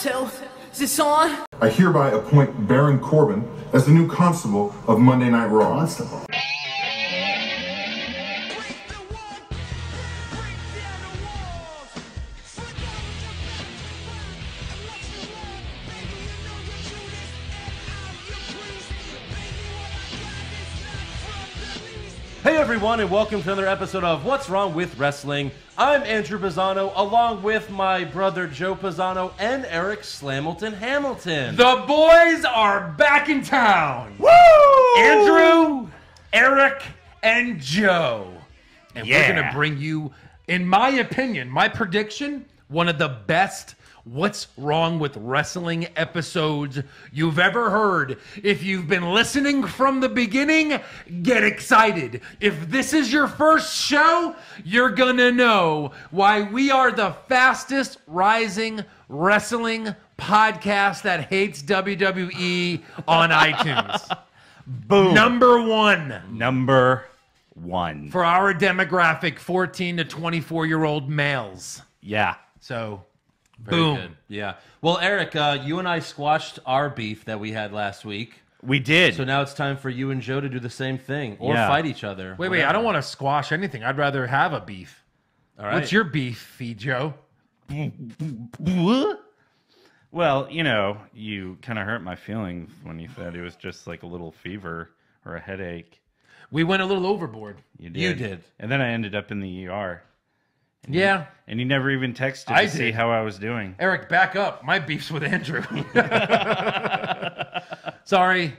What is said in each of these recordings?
Hotel. Is this on? I hereby appoint Baron Corbin as the new constable of Monday Night Raw. Constable? Hey everyone, and welcome to another episode of What's Wrong with Wrestling. I'm Andrew Pisano, along with my brother Joe Pisano and Eric Slamilton Hamilton. The boys are back in town. Woo! Andrew, Eric, and Joe. And Yeah. we're going to bring you, in my opinion, my prediction, one of the best What's Wrong with Wrestling episodes you've ever heard. If you've been listening from the beginning, get excited. If this is your first show, you're gonna know why we are the fastest rising wrestling podcast that hates WWE on iTunes. Boom. Number one. Number one. For our demographic, 14 to 24-year-old males. Yeah. So... Very boom. good. Yeah. Well, Eric, you and I squashed our beef that we had last week. We did. So now it's time for you and Joe to do the same thing. Or Yeah. fight each other. Wait, whatever. I don't want to squash anything. I'd rather have a beef. All right. What's your beef, Joe? Well, you kind of hurt my feelings when you said it was just like a little fever or a headache. We went a little overboard. You did. You did. And then I ended up in the ER. Yeah. And you never even texted I to see did. how I was doing. Eric, back up. My beef's with Andrew. Sorry.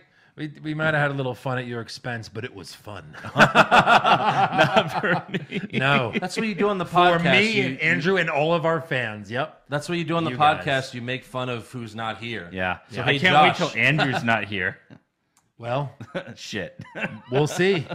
We might have had a little fun at your expense, but it was fun. Not for me. No. That's what you do on the For podcast. me and Andrew and all of our fans. Yep. That's what you do on the You podcast. guys. You make fun of who's not here. Yeah. So, I hey, can't Josh. wait till Andrew's not here. Well, Shit. we'll see.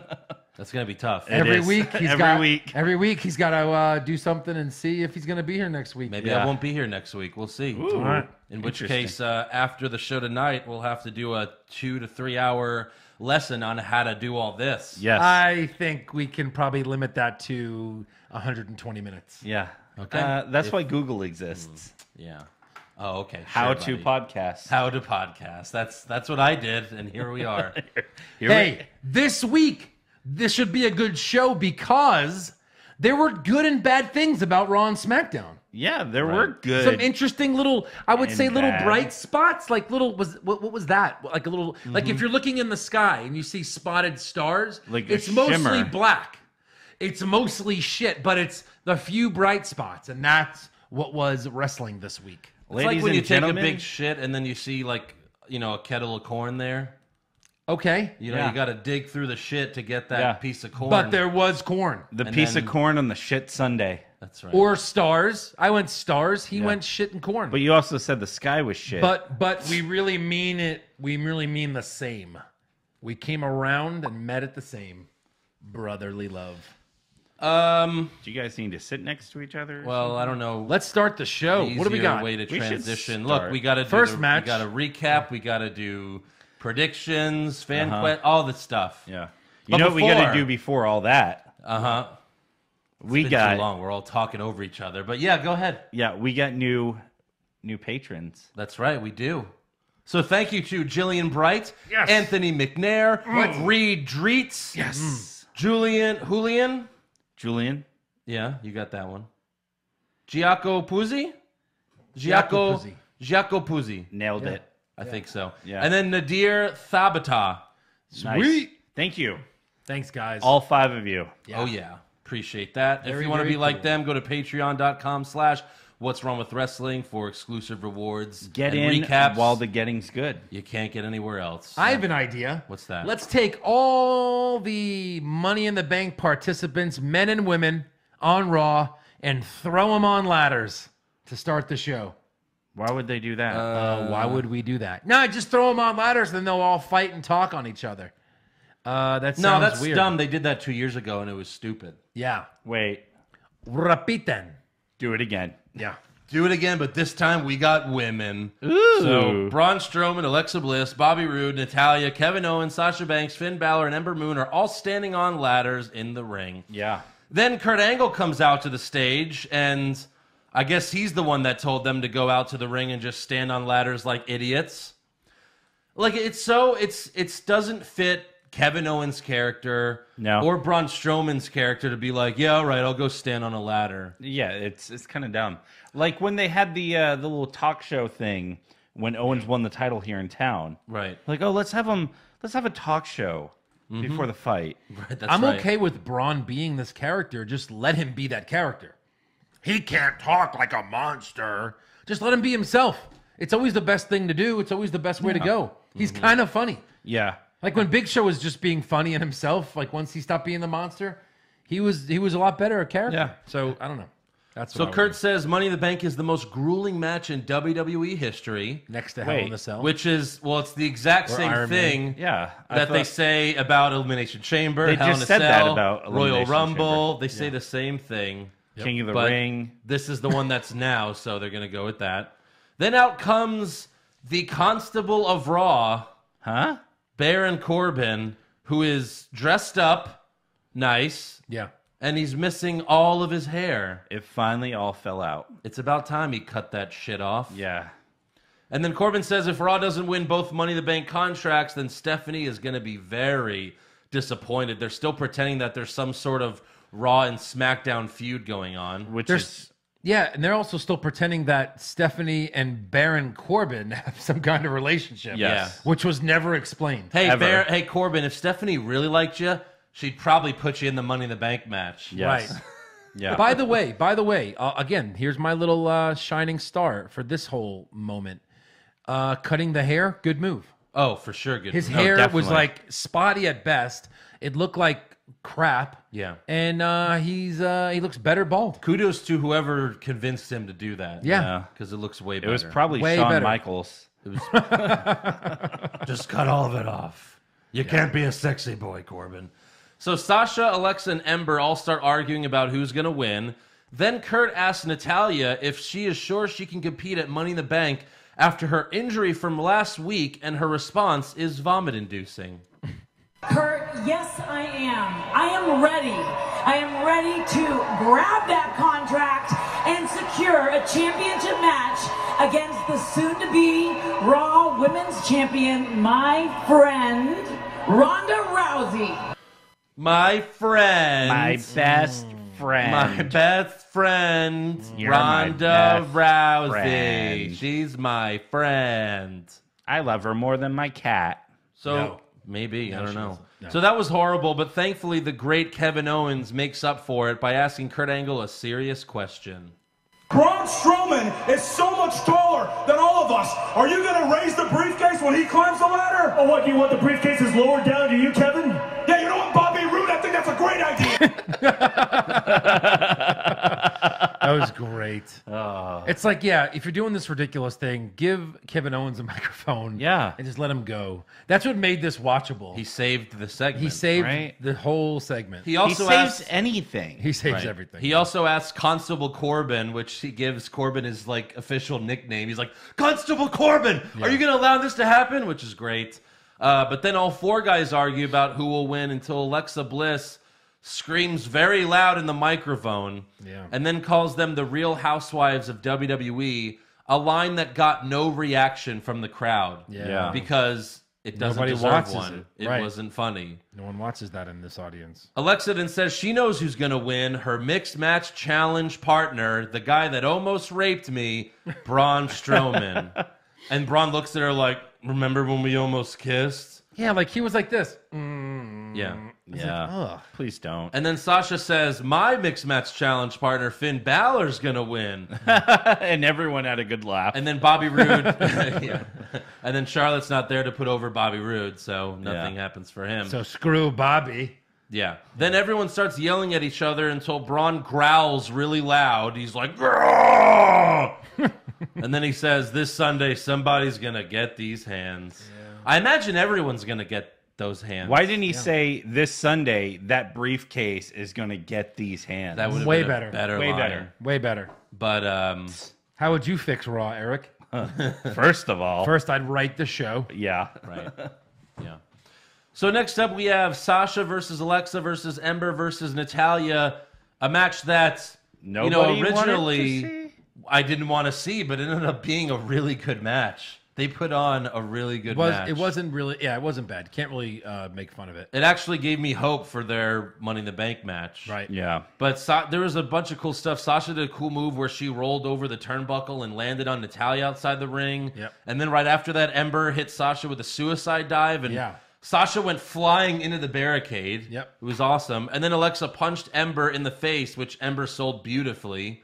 That's going to be tough. Every is. week he's Every week. Every week he's got to do something and see if he's going to be here next week. Maybe Yeah. I won't be here next week. We'll see. Ooh. All right. In which Interesting. case, after the show tonight, we'll have to do a 2 to 3 hour lesson on how to do all this. Yes. I think we can probably limit that to 120 minutes. Yeah. Okay. That's why Google exists. Yeah. Oh, okay. How Sure, to buddy. podcast. How to podcast. That's what I did, and here we are. Hey, this week, this should be a good show because there were good and bad things about Raw and SmackDown. Yeah, there were good. Some interesting little, I would And say, little bad. bright spots. Like little, what was that? Like a little, like if you're looking in the sky and you see spotted stars, Like a it's mostly shimmer. black. It's mostly shit, but it's the few bright spots, and that's what was wrestling this week. It's Ladies like when and you take gentlemen, a big shit and then you see, like, a kettle of corn there. Okay, You know, Yeah. you got to dig through the shit to get that Yeah. piece of corn. but there was corn the and piece then- of corn on the shit Sunday. That's right. or stars. I went stars. He went shit and corn. But you also said the sky was shit. But we really mean it. We really mean the same. We came around and met at the same brotherly love. do you guys need to sit next to each other? or Well, I don't know. Let's start the show. What do we Easier got? way to We should transition. start. Look, we got to do First match. We got to recap. We got to do predictions, fan quest, all the stuff. Yeah. But You know what we got before- to do before all that? Uh huh. We Been got too long. We're all talking over each other. But yeah, go ahead. we got new patrons. That's right, we do. So thank you to Jillian Bright, Yes. Anthony McNair, Reed Dreets, Yes. Julian. Julian, Yeah, you got that one. Giaco Puzzi? Giaco Puzzi. nailed it. I think so. Yeah. And then Nadir Thabata. Nice. Thank you. Thanks, guys. All 5 of you. Oh, yeah. Appreciate that. If Very, you want to very be like cool. them, go to patreon.com/What's Wrong with Wrestling for exclusive rewards. Get and in recaps while the getting's good. you can't get anywhere else. I have an idea. What's that? Let's take all the Money in the Bank participants, men and women, on Raw and throw them on ladders to start the show. Why would they do that? Why would we do that? No, just throw them on ladders, then they'll all fight and talk on each other. That sounds No, that's weird. dumb. They did that 2 years ago, and it was stupid. Yeah. Wait, Repiten. do it again. Yeah. Do it again, but this time we got women. Ooh. So Braun Strowman, Alexa Bliss, Bobby Roode, Natalya, Kevin Owens, Sasha Banks, Finn Balor, and Ember Moon are all standing on ladders in the ring. Yeah. Then Kurt Angle comes out to the stage, and I guess he's the one that told them to go out to the ring and just stand on ladders like idiots. Like it doesn't fit Kevin Owens' character or Braun Strowman's character to be like, yeah, all right, I'll go stand on a ladder. Yeah, it's kind of dumb. Like when they had the little talk show thing when Owens won the title here in town. Right. Like, oh, let's have a talk show before the fight. Right, I'm okay with Braun being this character. Just let him be that character. He can't talk like a monster. Just let him be himself. It's always the best thing to do. It's always the best way to go. He's kind of funny. Yeah. Like when Big Show was just being funny and himself, like once he stopped being the monster, he was a lot better a character. Yeah. So I don't know. That's So what Kurt says Money in the Bank is the most grueling match in WWE history. next to Hell in the Cell. Which is, well, it's the exact Or same Iron thing Yeah. that they say about Elimination Chamber, They Hell just in a said that Cell, about Royal Elimination Rumble. Chamber. They say the same thing. King of the But Ring. this is the one that's now, so they're going to go with that. Then out comes the Constable of Raw, Huh? Baron Corbin, who is dressed up nice, Yeah. and he's missing all of his hair. It finally all fell out. It's about time he cut that shit off. Yeah. And then Corbin says if Raw doesn't win both Money in the Bank contracts, then Stephanie is going to be very disappointed. They're still pretending that there's some sort of Raw and SmackDown feud going on. Which There's is Yeah, and they're also still pretending that Stephanie and Baron Corbin have some kind of relationship. Yes. Which was never explained. Hey, Ever. hey Corbin, if Stephanie really liked you, she'd probably put you in the Money in the Bank match. yes. Right. Yeah. By the way, again, here's my little shining star for this whole moment. Cutting the hair, good move. Oh, for sure. Good. His No, hair was definitely. like spotty at best. It looked like crap. Yeah. And he looks better bald. Kudos to whoever convinced him to do that. Yeah. Because it looks way It better. was probably Way Shawn better. Michaels. Just cut all of it off. You can't be a sexy boy, Corbin. So Sasha, Alexa, and Ember all start arguing about who's going to win. Then Kurt asks Natalya if she is sure she can compete at Money in the Bank after her injury from last week, and her response is vomit-inducing. Kurt, yes, I am. I am ready. I am ready to grab that contract and secure a championship match against the soon-to-be Raw Women's Champion, my friend, Ronda Rousey. My friend. My best friend. My best friend, You're my Ronda best Rousey. friend. She's my friend. I love her more than my cat. So No. maybe, I don't she know. doesn't. No. So that was horrible, but thankfully the great Kevin Owens makes up for it by asking Kurt Angle a serious question. Braun Strowman is so much taller than all of us. Are you going to raise the briefcase when he climbs the ladder? Oh, what, do you want the briefcases lowered down to you, Kevin? Yeah, you know what, Bobby Roode? I think that's a great idea. That was great. It's like, yeah, if you're doing this ridiculous thing, give Kevin Owens a microphone. Yeah. And just let him go. That's what made this watchable. He saved the segment. He saved right? the whole segment. He He also saves asks, anything. He saves Right. everything. He also asks Constable Corbin, which he gives Corbin his like official nickname. He's like, Constable Corbin, are you going to allow this to happen? Which is great. But then all four guys argue about who will win until Alexa Bliss screams very loud in the microphone and then calls them the Real Housewives of WWE, a line that got no reaction from the crowd. Yeah. Because it doesn't Nobody deserve watches one. it. It Right. wasn't funny. No one watches that in this audience. Alexa then says she knows who's going to win. Her mixed match challenge partner, the guy that almost raped me, Braun Strowman. And Braun looks at her like, remember when we almost kissed? Yeah, like he was like this. Yeah. Yeah. Ugh. Please don't. And then Sasha says, my mixed match challenge partner, Finn Balor's going to win. And everyone had a good laugh. And then Bobby Roode. Yeah. And then Charlotte's not there to put over Bobby Roode, so nothing happens for him. So screw Bobby. Yeah. Then everyone starts yelling at each other until Braun growls really loud. He's like, "Grrrr!" And then he says, this Sunday, somebody's going to get these hands. I imagine everyone's going to get those hands. Why didn't he say this Sunday that briefcase is going to get these hands? That would have Way been better. a better Way line. better. Way better. But, How would you fix Raw, Eric? First of all, First, I'd write the show. yeah. right. Yeah. So next up, we have Sasha versus Alexa versus Ember versus Natalya. A match that, Nobody wanted to originally see? I didn't want to see, but it ended up being a really good match. They put on a really good match. It wasn't really, yeah, it wasn't bad. Can't really make fun of it. It actually gave me hope for their Money in the Bank match. Right. Yeah. But there was a bunch of cool stuff. Sasha did a cool move where she rolled over the turnbuckle and landed on Natalya outside the ring. Yep. And then right after that, Ember hit Sasha with a suicide dive. And Yeah. Sasha went flying into the barricade. Yep. It was awesome. And then Alexa punched Ember in the face, which Ember sold beautifully.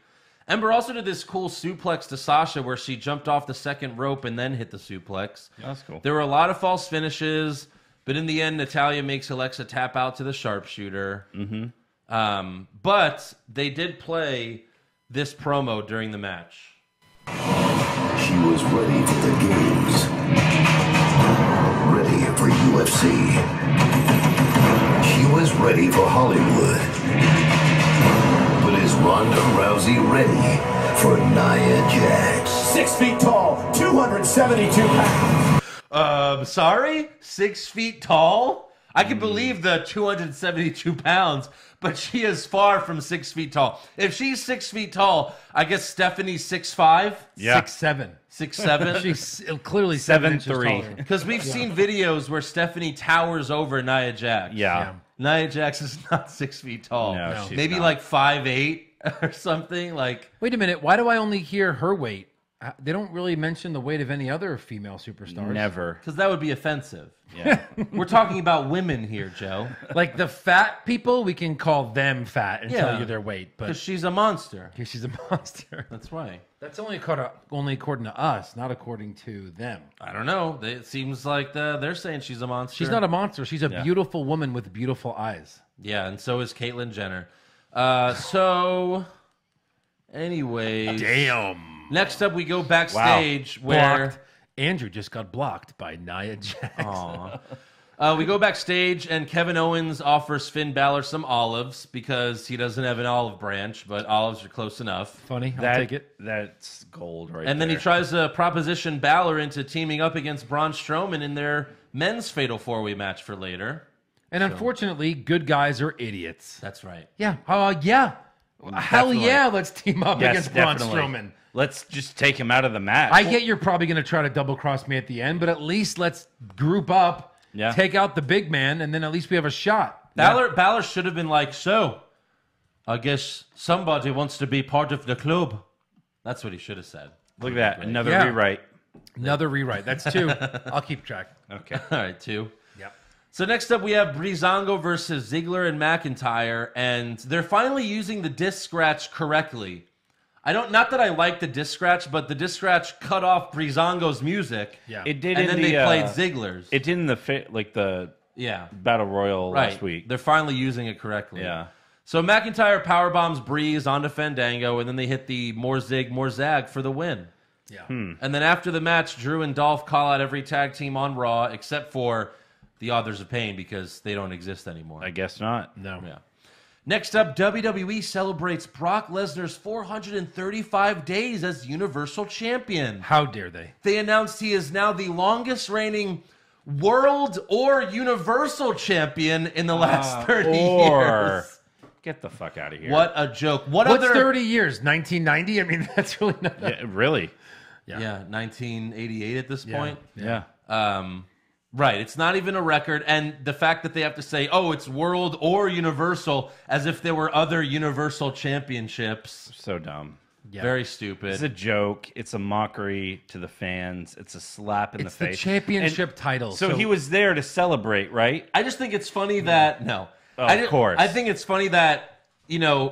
Ember also did this cool suplex to Sasha where she jumped off the second rope and then hit the suplex. That's cool. There were a lot of false finishes, but in the end, Natalya makes Alexa tap out to the sharpshooter. Mm-hmm. But they did play this promo during the match. She was ready for the games. Ready for UFC. She was ready for Hollywood. But is Ronda Rousey ready for Nia Jax? 6 feet tall, 272 pounds. Sorry? 6 feet tall? I can believe the 272 pounds, but she is far from 6 feet tall. If she's 6 feet tall, I guess Stephanie's 6'5"? Yeah. 6'7". 6'7"? She's clearly 7 inches 7'3". taller. Because we've seen videos where Stephanie towers over Nia Jax. Yeah. Nia Jax is not 6 feet tall. No, she's Maybe not. like 5'8" or something. Like, Wait a minute. Why do I only hear her weight? They don't really mention the weight of any other female superstars. Never. because that would be offensive. Yeah. We're talking about women here, Joe. Like the fat people, we can call them fat and tell Yeah. you their weight. But Because she's a monster. here she's a monster. That's right. That's only according to us, not according to them. I don't know. It seems like they're saying she's a monster. She's not a monster. She's a beautiful woman with beautiful eyes. Yeah, and so is Caitlyn Jenner. Anyways. Damn. Next up, we go backstage where... Blocked. Andrew just got blocked by Nia Jax. We go backstage, and Kevin Owens offers Finn Balor some olives because he doesn't have an olive branch, but olives are close enough. Funny. I'll take it. That's gold right And then he there. tries to proposition Balor into teaming up against Braun Strowman in their men's Fatal 4-Way match for later. And unfortunately, good guys are idiots. That's right. Yeah. Yeah. Hell Definitely. yeah, let's team up Yes, against Braun definitely. Strowman. Let's just take him out of the match. I get you're probably going to try to double cross me at the end, but at least let's group up, Yeah. take out the big man, and then at least we have a shot. Balor should have been like, so, I guess somebody wants to be part of the club. That's what he should have said. Look at that. Another Yeah. rewrite. Another rewrite. That's 2. I'll keep track. Okay. All right, 2. Yep. So next up, we have Breezango versus Ziggler and McIntyre, and they're finally using the disc scratch correctly. Not that I like the disc scratch, but the disc scratch cut off Breezango's music. Yeah. It did And in then the, they played Ziggler's. It did in the the Yeah. Battle Royal Right. last week. They're finally using it correctly. Yeah. So McIntyre powerbombs Breeze onto Fandango, and then they hit the more zig, more zag for the win. Yeah. And then after the match, Drew and Dolph call out every tag team on Raw except for the Authors of Pain because they don't exist anymore. I guess not. No. Yeah. Next up, WWE celebrates Brock Lesnar's 435 days as Universal Champion. How dare they? They announced he is now the longest reigning World or Universal Champion in the last 30 years. Get the fuck out of here. What a joke. What's What's 30 years? 1990? I mean, that's really not. Yeah, really? Yeah, 1988 at this point. Yeah. Right, it's not even a record, and the fact that they have to say, oh, it's World or Universal, as if there were other Universal Championships. So dumb. Yeah. Very stupid. It's a joke. It's a mockery to the fans. It's a slap in It's the the face. championship And title. So he was there to celebrate, right? I just think it's funny that, no. Of course. I think it's funny that,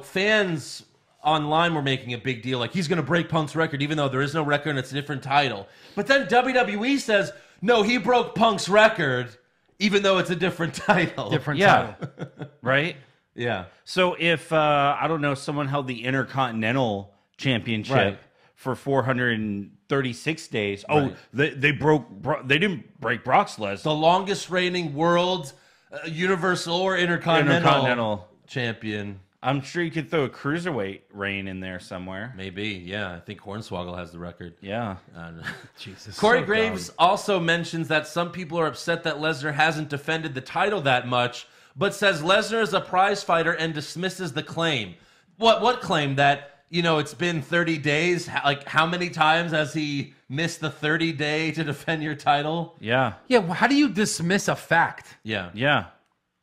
fans online were making a big deal, like he's going to break Punk's record, even though there is no record and it's a different title. But then WWE says, no, he broke Punk's record, even though it's a different title. different Yeah. title. Right? Yeah. So if, I don't know, someone held the Intercontinental Championship Right. for 436 days. Oh, they didn't break Brock's list. The longest reigning World, Universal, or Intercontinental champion. I'm sure you could throw a cruiserweight reign in there somewhere. Maybe, yeah. I think Hornswoggle has the record. Yeah. Jesus. Corey so Graves also mentions that some people are upset that Lesnar hasn't defended the title that much, but says Lesnar is a prize fighter and dismisses the claim. What claim? That it's been 30 days. Like, how many times has he missed the 30-day to defend your title? Yeah. Yeah, well, how do you dismiss a fact? Yeah. Yeah.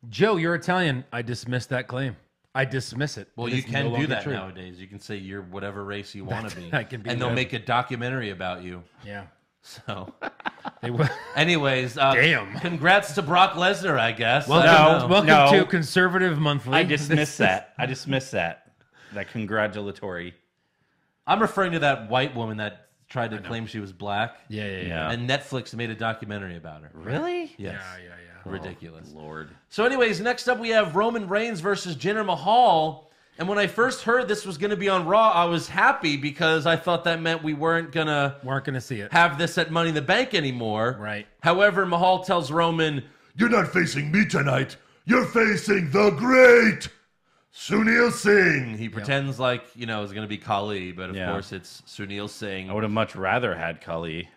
Joe, you're Italian. I dismiss that claim. I dismiss it. Well, It you is no can do longer that true. nowadays. You can say you're whatever race you want to be. I can be and they'll whatever. make a documentary about you. Yeah. So, They will. anyways, Damn. Congrats to Brock Lesnar, I guess. Welcome, I don't know. welcome No. to Conservative Monthly. I dismiss that. I dismiss that. That congratulatory. I'm referring to that white woman that tried to claim she was black. Yeah, yeah, yeah. Yeah. And Netflix made a documentary about her. Really? Yes. Yeah. Ridiculous. Lord. So, anyways, next up we have Roman Reigns versus Jinder Mahal. And when I first heard this was going to be on Raw, I was happy because I thought that meant we weren't going to Weren't going to see it. have this at Money in the Bank anymore. Right. However, Mahal tells Roman, "You're not facing me tonight. You're facing the great Sunil Singh." He pretends like, it's going to be Khali, but of Yeah. course it's Sunil Singh. I would have much rather had Khali.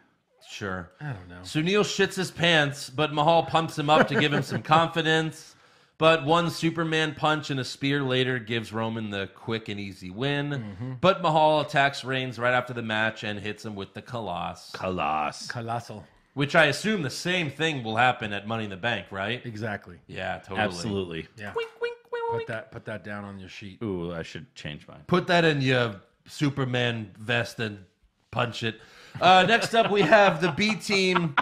Sure. I don't know. Sunil shits his pants, but Mahal pumps him up to give him some confidence. But one Superman punch and a spear later gives Roman the quick and easy win. But Mahal attacks Reigns right after the match and hits him with the Kalash, Colossal. which I assume the same thing will happen at Money in the Bank, right? Exactly. Yeah, totally. Absolutely. Yeah. Wink, wink, wink, wink. Put that down on your sheet. Ooh, I should change mine. Put that in your Superman vest and punch it. Next up, we have the B team.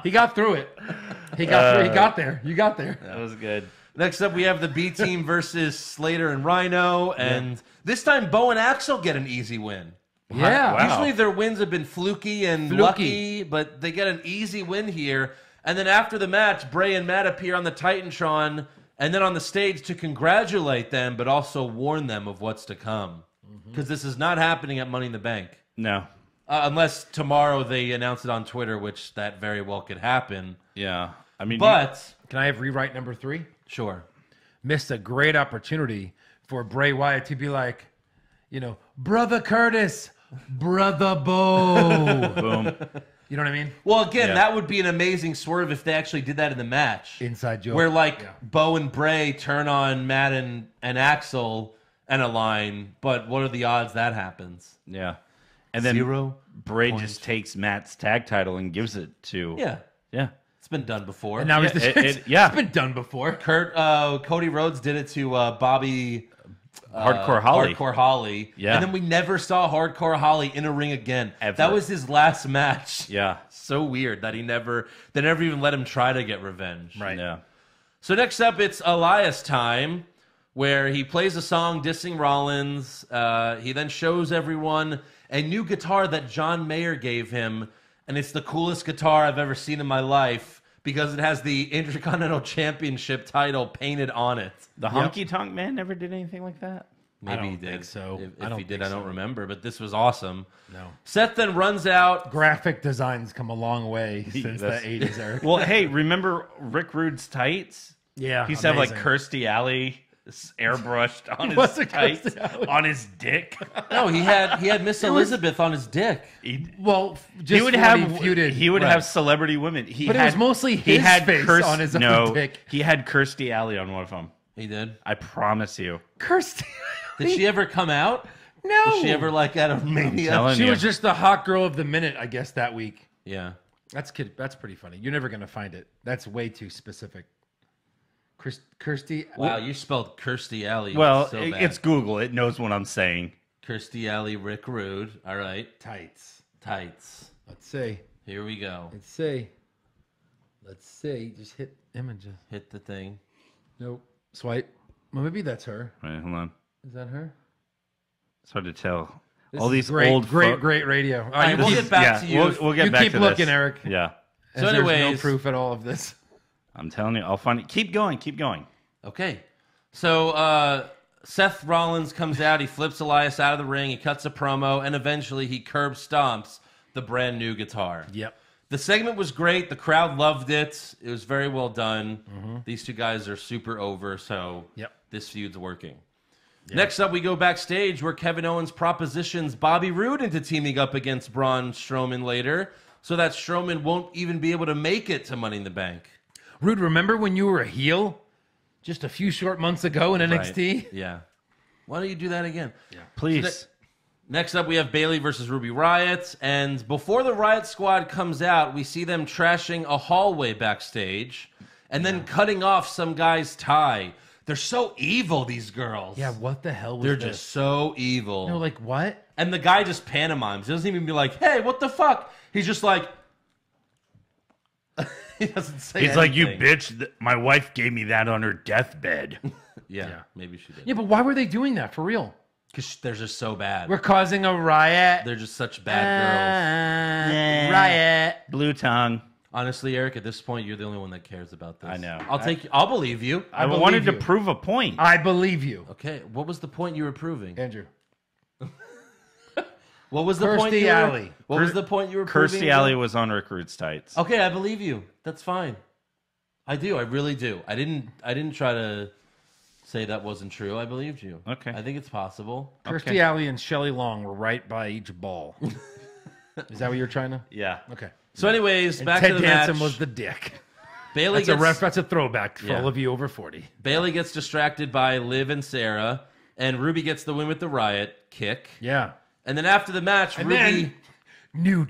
He got through it. He got through. He got there. You got there. That was good. Next up, we have the B team versus Slater and Rhino, and this time Bo and Axel get an easy win. Yeah. Wow. Usually their wins have been fluky and lucky, but they get an easy win here. And then after the match, Bray and Matt appear on the Titantron and then on the stage to congratulate them, but also warn them of what's to come. Because this is not happening at Money in the Bank. No. Unless tomorrow they announce it on Twitter, which that very well could happen. Yeah. I mean, But, Can I have rewrite number 3? sure. Missed a great opportunity for Bray Wyatt to be like, Brother Curtis, Brother Bo. boom. You know what I mean? Well, again, Yeah. that would be an amazing swerve if they actually did that in the match. Inside joke. Where, Bo and Bray turn on Matt and Axel and align, but what are the odds that happens? Yeah. And then 0 Bray point. just takes Matt's tag title and gives it to. Yeah, Yeah. it's been done before. And now Yeah, he's the yeah. It's been done before. Cody Rhodes did it to Bobby Hardcore Holly. Hardcore Holly. Yeah. And then we never saw Hardcore Holly in a ring again. Ever. That was his last match. Yeah. So weird that they never even let him try to get revenge. Right. Yeah. So next up, it's Elias time, where he plays a song dissing Rollins. He then shows everyone a new guitar that John Mayer gave him, and it's the coolest guitar I've ever seen in my life because it has the Intercontinental Championship title painted on it. The Honky Tonk Man never did anything like that. Maybe he don't did. think so. If I don't he did, think I don't so. remember, but this was awesome. No. Seth then runs out. Graphic designs come a long way since the That's- 80s, Eric. Well, hey, remember Rick Rude's tights? Yeah. He used to have like amazing. Kirstie Alley airbrushed on his What's a tights, Kirstie Alley? on his dick. No, he had Miss Elizabeth on his dick. Well, just He would when have he feuded. he would Right. have celebrity women. He But it had, was mostly he his had face on his own no, dick. He had Kirstie Alley on one of them. He did. I promise you. Kirstie. Did she ever come out? No. Was she ever like at a Mania? telling She you. was just the hot girl of the minute, I guess, that week. Yeah. That's pretty funny. You're never gonna find it. That's way too specific. Kirstie. Wow, you spelled Kirstie Alley. Well, so bad. it's Google. It knows what I'm saying. Kirstie Alley, Rick Rude. All right. Tights. Tights. Let's see. Here we go. Let's see. Let's see. Just hit images. Hit the thing. Nope. Swipe. Well, maybe that's her. Wait, hold on. Is that her? It's hard to tell. This All is these great, old great radio. All right, we'll get back to you. We'll get You back keep to looking, this. Eric. Yeah, As So there's no anyways- proof at all of this. I'm telling you. I'll find it. Keep going. Keep going. Okay. So Seth Rollins comes out. He flips Elias out of the ring. He cuts a promo, and eventually he curb stomps the brand new guitar. Yep. The segment was great. The crowd loved it. It was very well done. These two guys are super over, so Yep. this feud's working. Next up, we go backstage where Kevin Owens propositions Bobby Roode into teaming up against Braun Strowman later, so that Strowman won't even be able to make it to Money in the Bank. Rude, remember when you were a heel just a few short months ago in NXT? Right. Yeah. Why don't you do that again? Yeah. Please. Next up, we have Bayley versus Ruby Riott. And before the Riott Squad comes out, we see them trashing a hallway backstage and then cutting off some guy's tie. They're so evil, these girls. Yeah, what the hell was They're this? just so evil. No, like, what? And the guy just pantomimes. He doesn't even be like, hey, what the fuck? He's just like... he doesn't say He's like, you anything. bitch, my wife gave me that on her deathbed. Yeah, maybe she did. Yeah, but why were they doing that for real? Because they're just so bad. We're causing a riot. They're just such bad girls. Riot. Blue tongue. Honestly, Eric, at this point, you're the only one that cares about this. I know. I'll believe you. I believe wanted to you. prove a point. I believe you. Okay, what was the point you were proving? Andrew. What was the Kirstie point? Alley. What was the point you were proving? Kirstie Alley was on Recruits Tights. Okay, I believe you. That's fine. I do. I really do. I didn't try to say that wasn't true. I believed you. Okay. I think it's possible. Kirstie Alley and Shelley Long were right by each ball. Is that what you're trying to? Yeah. Okay. So, anyways, And back Ted to the Danson match. was the dick. Bayley That's a throwback for Yeah. all of you over 40. Bayley gets distracted by Liv and Sarah, and Ruby gets the win with the Riot kick. Yeah. And then after the match, And Ruby... then new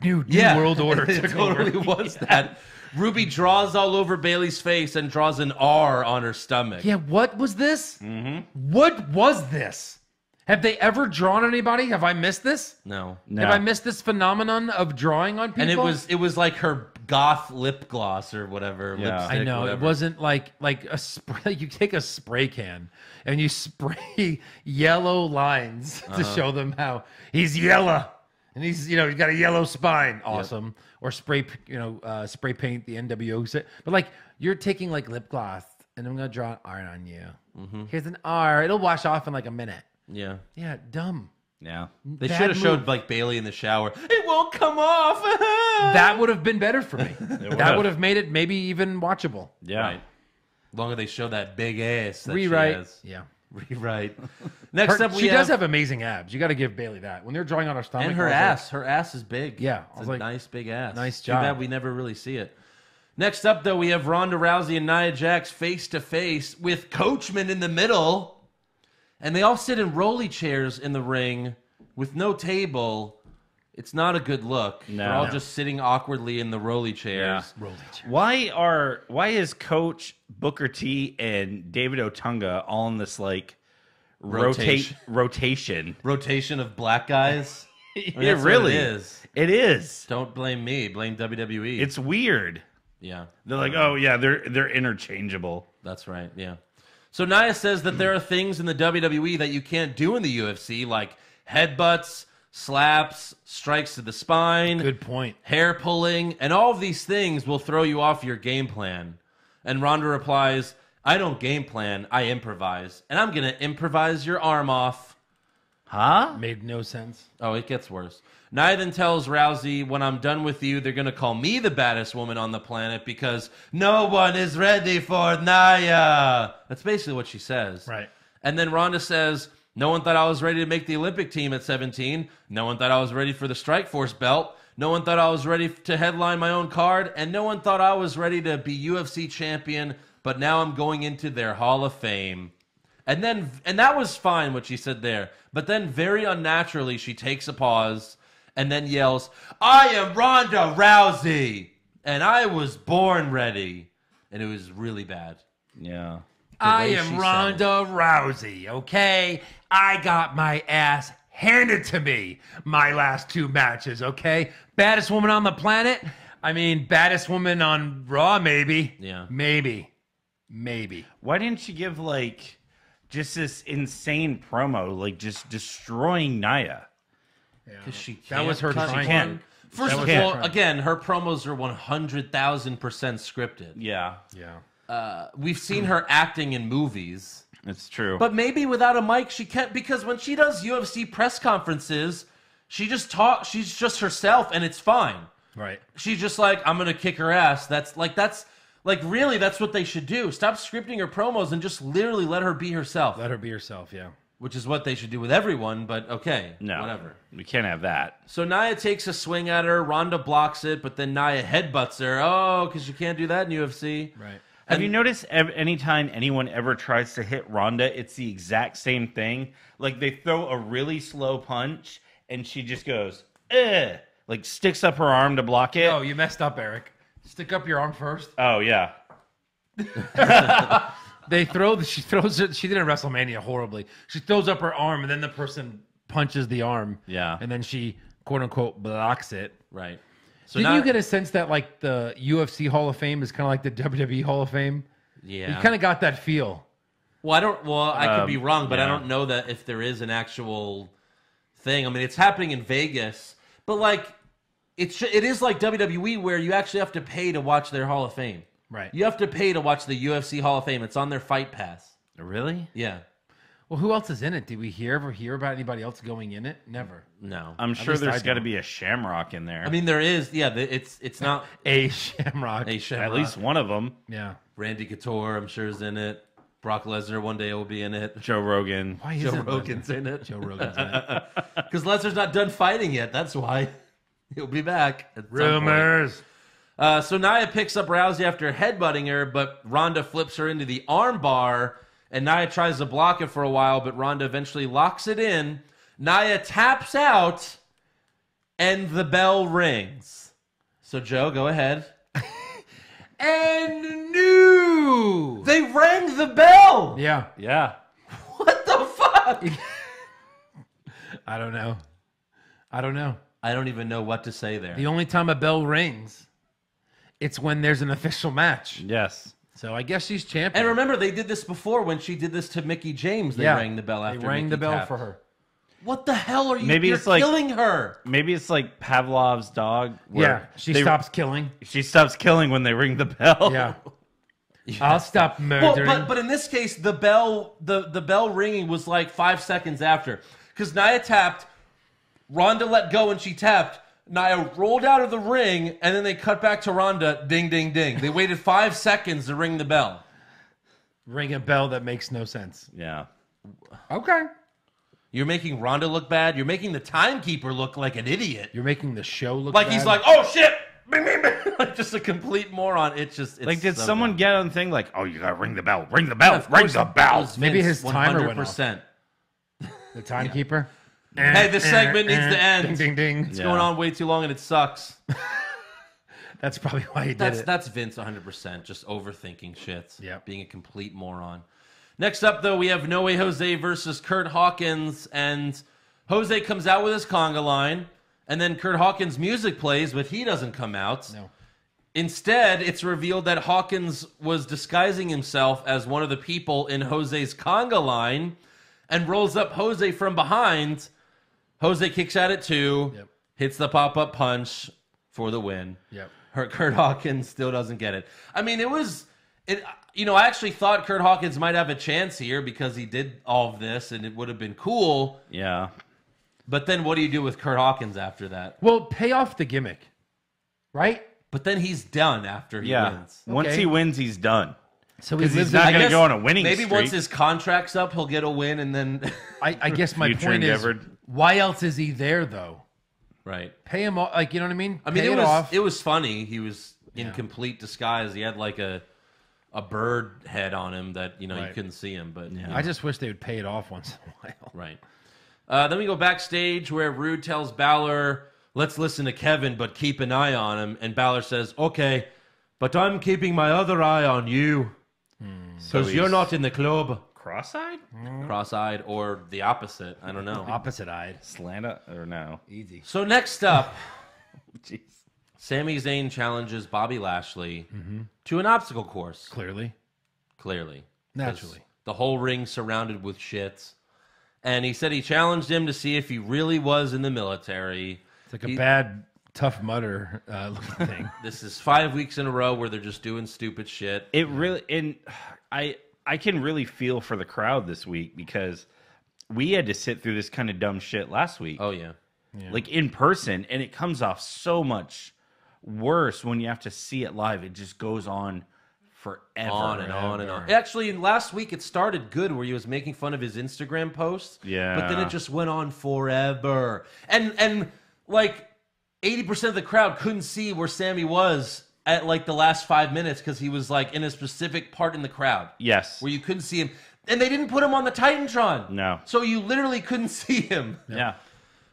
world order it took totally over. was that. Ruby draws all over Bayley's face and draws an R on her stomach. Yeah, what was this? Mm-hmm. What was this? Have they ever drawn anybody? Have I missed this? No. Have I missed this phenomenon of drawing on people? And it was like her goth lip gloss or whatever. Yeah. Lipstick, I know whatever. it wasn't like a spray. You take a spray can and you spray yellow lines to show them how he's yellow and he's got a yellow spine. Awesome. Or spray spray paint the NWO set. But like you're taking like lip gloss and I'm gonna draw an R on you. Mm-hmm. Here's an R. It'll wash off in like a minute. Yeah. Yeah, dumb. Yeah. They Bad should have showed move. like Bayley in the shower. It won't come off. That would have been better for me. That would've. would have made it maybe even watchable. Yeah. Right. Longer they show that big ass that Rewrite. she has. Yeah. Rewrite. Next up, we she does have amazing abs. You got to give Bayley that. When they're drawing on her stomach, and her I was like, ass. Her ass is big. Yeah, I It's was a like, nice big ass. nice Too job. bad we never really see it. Next up, though, we have Ronda Rousey and Nia Jax face to face with Coachman in the middle. And they all sit in rolly chairs in the ring with no table. It's not a good look. No. They're all just sitting awkwardly in the rolly chairs. Why is Coach Booker T and David Otunga all in this like Rotation. Rotation of black guys. I mean, It that's what really it is. It is. Don't blame me. Blame WWE. It's weird. yeah. They're like, oh yeah, they're interchangeable. That's right, yeah. So Nia says that there are things in the WWE that you can't do in the UFC, like headbutts, slaps, strikes to the spine, Good point. hair pulling, and all of these things will throw you off your game plan. And Ronda replies, I don't game plan, I improvise. And I'm going to improvise your arm off. Huh? Made no sense. Oh, it gets worse. Nia then tells Rousey, when I'm done with you, they're going to call me the baddest woman on the planet because no one is ready for Nia. That's basically what she says. Right. And then Ronda says, no one thought I was ready to make the Olympic team at 17. No one thought I was ready for the Strikeforce belt. No one thought I was ready to headline my own card. And no one thought I was ready to be UFC champion. But now I'm going into their Hall of Fame. And that was fine what she said there. But then very unnaturally, she takes a pause and then yells, I am Ronda Rousey. And I was born ready. And it was really bad. Yeah. I way she am said Ronda Rousey, okay? I got my ass handed to me my last two matches, okay? Baddest woman on the planet? I mean, baddest woman on Raw, maybe. Yeah. Maybe. Why didn't you give like just this insane promo, like just destroying Nia? Because she That was her can't cut trying. one. First That of was her all, trying. again, her promos are 100,000% scripted. Yeah, Yeah. We've seen her acting in movies. it's true. But maybe without a mic, she can't, because when she does UFC press conferences, she just talks, she's just herself, and it's fine. Right. She's just like, I'm going to kick her ass. That's really, that's what they should do. Stop scripting her promos and just literally let her be herself, Let her be herself, yeah. which is what they should do with everyone, but okay, no, whatever. we can't have that. So Nia takes a swing at her, Ronda blocks it, but then Nia headbutts her. Oh, because you can't do that in UFC. Right. Have you noticed anytime anyone ever tries to hit Ronda, it's the exact same thing? Like, they throw a really slow punch, and she just goes, like, sticks up her arm to block it. Oh, you messed up, Eric. Stick up your arm first. Oh, yeah. She throws it. She did it in WrestleMania horribly. She throws up her arm, and then the person punches the arm. Yeah. And then she, quote unquote, blocks it. Right. So Didn't now, you get a sense that like the UFC Hall of Fame is kind of like the WWE Hall of Fame? Yeah. You kind of got that feel. Well, I could be wrong, but I yeah. don't know that if there is an actual thing. I mean, it's happening in Vegas, but like it is like WWE where you actually have to pay to watch their Hall of Fame. Right. You have to pay to watch the UFC Hall of Fame. It's on their Fight Pass. Really? Yeah. Well, who else is in it? Did we ever hear about anybody else going in it? Never. No. I'm sure least there's I got to don't. be a Shamrock in there. I mean, there is. Yeah, it's not A Shamrock. a Shamrock. at least one of them. Yeah. Randy Couture, I'm sure, is in it. Brock Lesnar one day will be in it. Joe Rogan. Why Joe isn't Rogan's in it. Joe Rogan's in it. Because Lesnar's not done fighting yet. That's why. He'll be back. At some point. Rumors. So Nia picks up Rousey after headbutting her, but Ronda flips her into the armbar, and Nia tries to block it for a while, but Ronda eventually locks it in. Nia taps out, and the bell rings. So, Joe, go ahead. And new. They rang the bell! Yeah. Yeah. What the fuck? I don't know. I I don't even know what to say there. The only time a bell rings, it's when there's an official match. Yes. So I guess she's champion. And remember, they did this before when she did this to Mickey James. They rang the bell after They rang Mickey the bell tapped. for her. What the hell are you? Maybe You're it's like- killing her. Maybe it's like Pavlov's dog. where Yeah. She they- stops killing. She stops killing when they ring the bell. Yeah. I'll stop Well, murdering. but in this case, the bell ringing was like 5 seconds after, because Nia tapped, Ronda let go and she tapped. Nia rolled out of the ring, and then they cut back to Ronda. Ding, ding, ding. They waited 5 seconds to ring the bell. Ring a bell that makes no sense. Yeah. Okay. You're making Ronda look bad. You're making the timekeeper look like an idiot. You're making the show look Like bad. he's like, oh shit, bing, bing, bing. Like just a complete moron. It's Like, did so someone dumb. get on the thing like, oh, you got to ring the bell, ring the Yeah, bell, of ring course the it bell? was Maybe Vince, his timer went off. 100%. the timekeeper. Hey, this segment needs to end. Ding, ding, ding. It's Yeah. going on way too long and it sucks. That's probably why he did it. That's Vince 100%, just overthinking shit. Yep. Being a complete moron. Next up, though, we have No Way Jose versus Kurt Hawkins, and Jose comes out with his conga line, and then Kurt Hawkins' music plays, but he doesn't come out. No. Instead, it's revealed that Hawkins was disguising himself as one of the people in Jose's conga line and rolls up Jose from behind. Jose kicks at it too, Yep. hits the pop-up punch for the win. Yep. Kurt Hawkins still doesn't get it. I mean, I actually thought Kurt Hawkins might have a chance here because he did all of this and it would have been cool. Yeah. But then what do you do with Kurt Hawkins after that? Well, pay off the gimmick, right? But then he's done after he Yeah. wins. Once Okay. he wins, he's done. So he Because lives he's not I going to guess go on a winning maybe streak. once his contract's up, he'll get a win and then... I guess my Future point is, endeavored. why else is he there though? Right. Pay him off, like, you know what I mean? I mean, Pay it off. was funny. He was in Yeah. complete disguise. He had like a bird head on him that, you Right. couldn't see him. But I just wish they would pay it off once in a while. Right. Then we go backstage where Rude tells Balor, let's listen to Kevin, but keep an eye on him. And Balor says, okay, but I'm keeping my other eye on you because you're he's- not in the club. Cross-eyed? Cross-eyed or the opposite. I don't know. Opposite eyed. Slant or no? Easy. So next up, Jeez. Sami Zayn challenges Bobby Lashley to an obstacle course. Clearly. Clearly. Naturally. The whole ring surrounded with shit. And he said he challenged him to see if he really was in the military. It's like a bad Tough Mudder looking thing. This is 5 weeks in a row where they're just doing stupid shit. It really, and I can really feel for the crowd this week because we had to sit through this kind of dumb shit last week. Oh, yeah. Like in person, and it comes off so much worse when you have to see it live. It just goes on forever. On and on and on. Actually, last week it started good where he was making fun of his Instagram posts. Yeah. But then it just went on forever. And like 80% of the crowd couldn't see where Sammy was at like the last 5 minutes because he was like in a specific part in the crowd. Yes. Where you couldn't see him. And they didn't put him on the Titantron. No. So you literally couldn't see him. Yeah.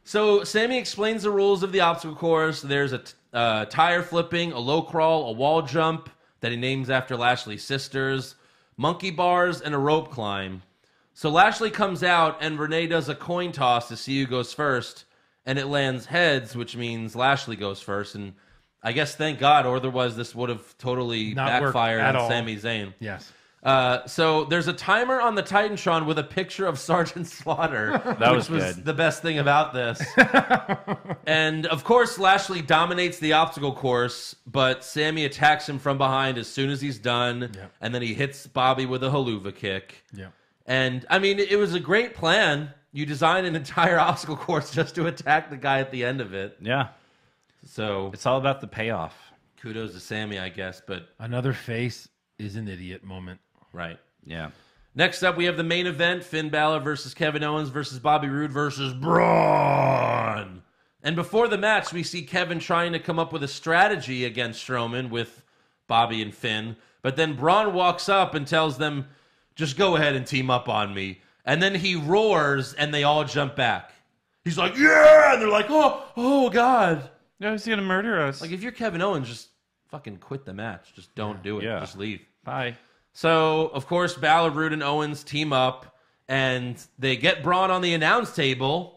So Sammy explains the rules of the obstacle course. There's a tire flipping, a low crawl, a wall jump that he names after Lashley's sisters, monkey bars, and a rope climb. So Lashley comes out, and Renee does a coin toss to see who goes first, and it lands heads, which means Lashley goes first. And I guess thank God, or otherwise this would have totally Not worked backfired at on all. Sami Zayn. Yes. So there's a timer on the Titantron with a picture of Sergeant Slaughter. That which was good. The best thing about this. And of course, Lashley dominates the obstacle course, but Sammy attacks him from behind as soon as he's done, Yep. and then he hits Bobby with a haluva kick. Yeah. And I mean, it was a great plan. You design an entire obstacle course just to attack the guy at the end of it. Yeah. So It's all about the payoff. kudos to Sammy, I guess. But Another face is an idiot moment. right. Yeah. Next up, we have the main event: Finn Balor versus Kevin Owens versus Bobby Roode versus Braun. And before the match, we see Kevin trying to come up with a strategy against Strowman with Bobby and Finn. But then Braun walks up and tells them, just go ahead and team up on me. And then he roars, and they all jump back. He's like, yeah! And they're like, oh, God. No, he's going to murder us. Like, if you're Kevin Owens, just fucking quit the match. Just don't do it. Yeah. Just leave. Bye. So, of course, Balor, Roode, and Owens team up, and they get Braun on the announce table.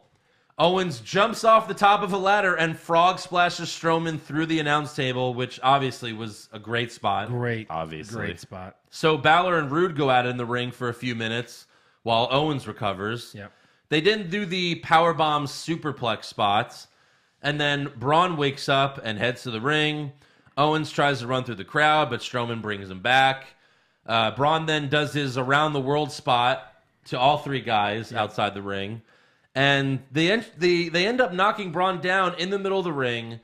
Owens jumps off the top of a ladder and frog splashes Strowman through the announce table, which obviously was a great spot. Great. Obviously. Great spot. So Balor and Roode go at it in the ring for a few minutes while Owens recovers. Yep. They didn't do the powerbomb superplex spots. And then Braun wakes up and heads to the ring. Owens tries to run through the crowd, but Strowman brings him back. Braun then does his around the world spot to all three guys outside the ring. And they end up knocking Braun down in the middle of the ring.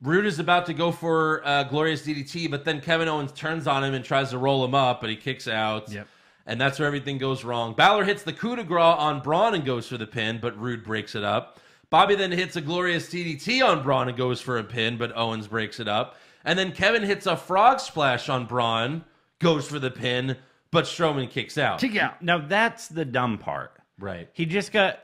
Roode is about to go for Glorious DDT, but then Kevin Owens turns on him and tries to roll him up, but he kicks out. Yep. And that's where everything goes wrong. Balor hits the coup de grace on Braun and goes for the pin, but Roode breaks it up. Bobby then hits a Glorious DDT on Braun and goes for a pin, but Owens breaks it up. And then Kevin hits a frog splash on Braun, goes for the pin, but Strowman kicks out. Kick out. Now, that's the dumb part. Right. He just got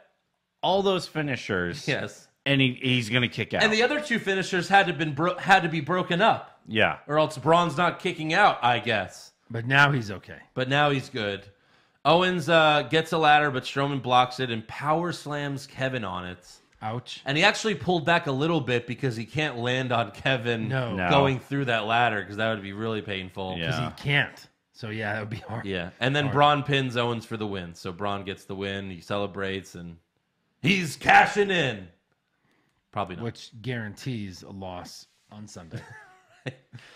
all those finishers. Yes. And he's going to kick out. And the other two finishers had to be broken up, yeah. or else Braun's not kicking out, I guess. But now he's okay. But now he's good. Owens gets a ladder, but Strowman blocks it and power slams Kevin on it. Ouch. And he actually pulled back a little bit because he can't land on Kevin No. going through that ladder because that would be really painful. Yeah. Because he can't. So, yeah, that would be hard. Yeah. And then Braun pins Owens for the win. So Braun gets the win. He celebrates and he's cashing in. Probably not. Which guarantees a loss on Sunday.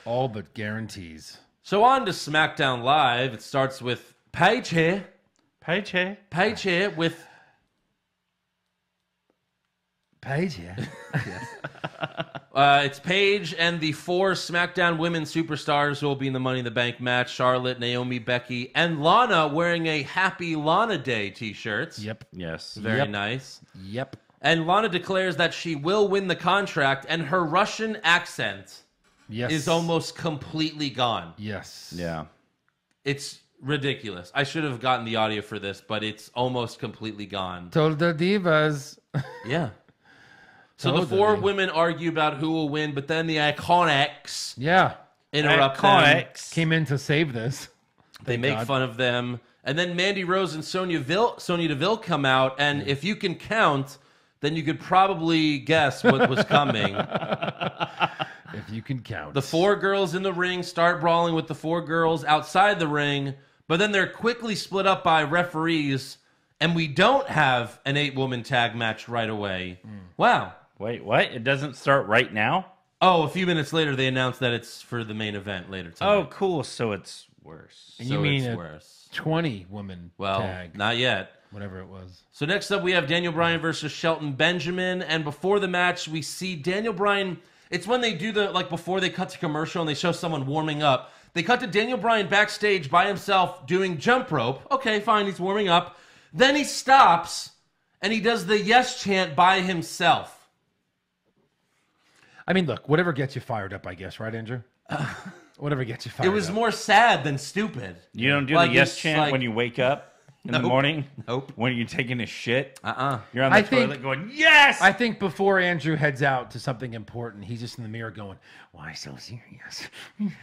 All but guarantees. So on to SmackDown Live. It starts with Paige here. Paige. Paige here with... Paige, yeah. It's Paige and the four SmackDown women superstars who will be in the Money in the Bank match. Charlotte, Naomi, Becky, and Lana wearing a Happy Lana Day t-shirts. Yep. Yes. Very Yep. nice. Yep. And Lana declares that she will win the contract, and her Russian accent Yes. is almost completely gone. Yes. Yeah. It's ridiculous. I should have gotten the audio for this, but it's almost completely gone. Told the divas. Yeah. So the Totally. four women argue about who will win, but then the Iconics Yeah. interrupt them. Iconics. Came in to save this. They make God. fun of them. And then Mandy Rose and Sonya Deville come out, and if you can count, then you could probably guess what was coming. If you can count. The four girls in the ring start brawling with the four girls outside the ring, but then they're quickly split up by referees, and we don't have an 8-woman tag match right away. Wow. Wait, what? It doesn't start right now? Oh, a few minutes later, they announced that it's for the main event later tonight. Oh, cool. So it's worse. And so you mean it's a worse. 20-woman Well, tag. not yet. Whatever it was. So next up, we have Daniel Bryan versus Shelton Benjamin. And before the match, we see Daniel Bryan. It's when they do before they cut to commercial and they show someone warming up. They cut to Daniel Bryan backstage by himself doing jump rope. Okay, fine, he's warming up. Then he stops and he does the yes chant by himself. I mean, look, whatever gets you fired up, I guess, right, Andrew? Whatever gets you fired It up. was more sad than stupid. You don't do Like, the yes it's chant like- when you wake up in the Nope. morning? Nope. When you're taking a shit? Uh-uh. You're on the I think- toilet going, yes! I think before Andrew heads out to something important, he's just in the mirror going, "Why so serious?" Yes.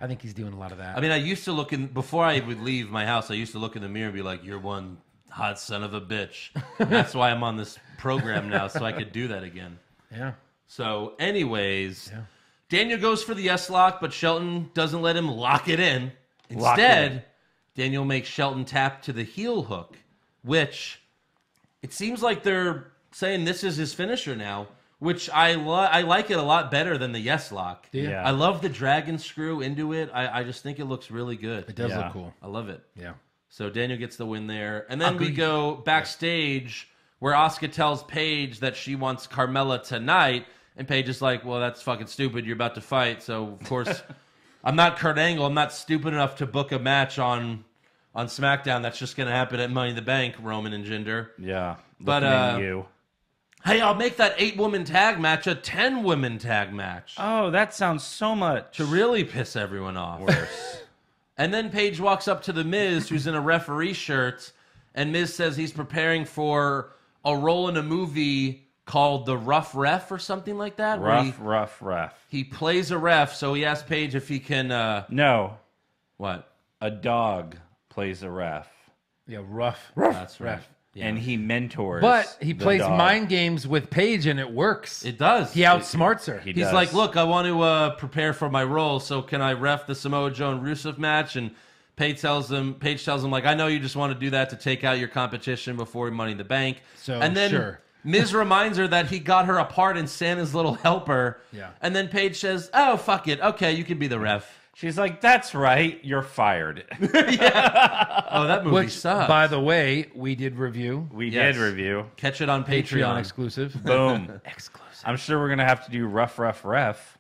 I think he's doing a lot of that. I mean, I used to look in before I would leave my house. I used to look in the mirror and be like, "You're one hot son of a bitch." And that's why I'm on this program now, so I could do that again. yeah. So, anyways, Daniel goes for the yes lock, but Shelton doesn't let him lock it in. Lock it Instead, in. Daniel makes Shelton tap to the heel hook, which it seems like they're saying this is his finisher now. Which I like it a lot better than the yes lock. Yeah. I love the dragon screw into it. I just think it looks really good. It does Yeah. look cool. I love it. Yeah. So Daniel gets the win there. And then we Agreed. go backstage where Asuka tells Paige that she wants Carmella tonight. And Paige is like, well, that's fucking stupid. You're about to fight. So, of course, I'm not Kurt Angle. I'm not stupid enough to book a match on SmackDown. That's just going to happen at Money in the Bank, Roman and Jinder. Yeah. But, looking at you. Hey, I'll make that 8-woman tag match a 10-woman tag match Oh, that sounds so much to really piss everyone off. And then Paige walks up to The Miz, who's in a referee shirt, and Miz says he's preparing for a role in a movie called The Rough Ref or something like that. where Rough. he plays a ref, so he asked Paige if he can, No, what? a dog plays a ref, Yeah, rough. That's right. Yeah. and he mentors. But he the plays dog. mind games with Paige, and it works. It does. He outsmarts her. He He's does. like, look, I want to prepare for my role, so can I ref the Samoa Joe and Rusev match? And Paige tells him, like, I know you just want to do that to take out your competition before Money in the Bank. So, and then sure. Miz reminds her that he got her a part in Santa's Little Helper. Yeah. And then Paige says, oh, fuck it. Okay, you can be the ref. She's like, that's right, you're fired. Oh, that movie Which, sucks. by the way, we did review. We Yes. did review. Catch it on Patreon Patreon. exclusive. Boom. Exclusive. I'm sure we're gonna have to do rough ref.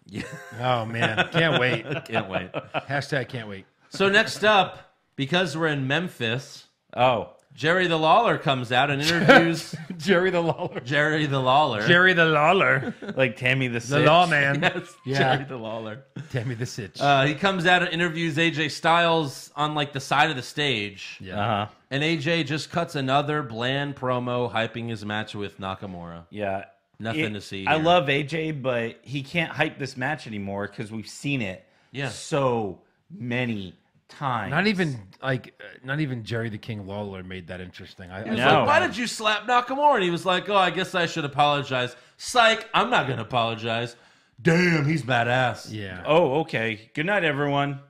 Oh, man. Can't wait. Can't wait. Hashtag can't wait. So next up, because we're in Memphis, Oh, Jerry the Lawler comes out and interviews Jerry the Lawler. Jerry the Lawler. Jerry the Lawler. like Tammy the The Sitch. lawman. Yes, Yeah. Jerry the Lawler. Tammy the Sitch. He comes out and interviews AJ Styles on like the side of the stage. Uh-huh. And AJ just cuts another bland promo hyping his match with Nakamura. Yeah. Nothing to see I here. love AJ, but he can't hype this match anymore because we've seen it so many times. not even Jerry the King Lawler made that interesting. He was No. like, why did you slap Nakamura? And he was like, oh, I guess I should apologize. Psych, I'm not going to apologize. Damn, he's badass. Yeah. Oh, okay. Good night, everyone.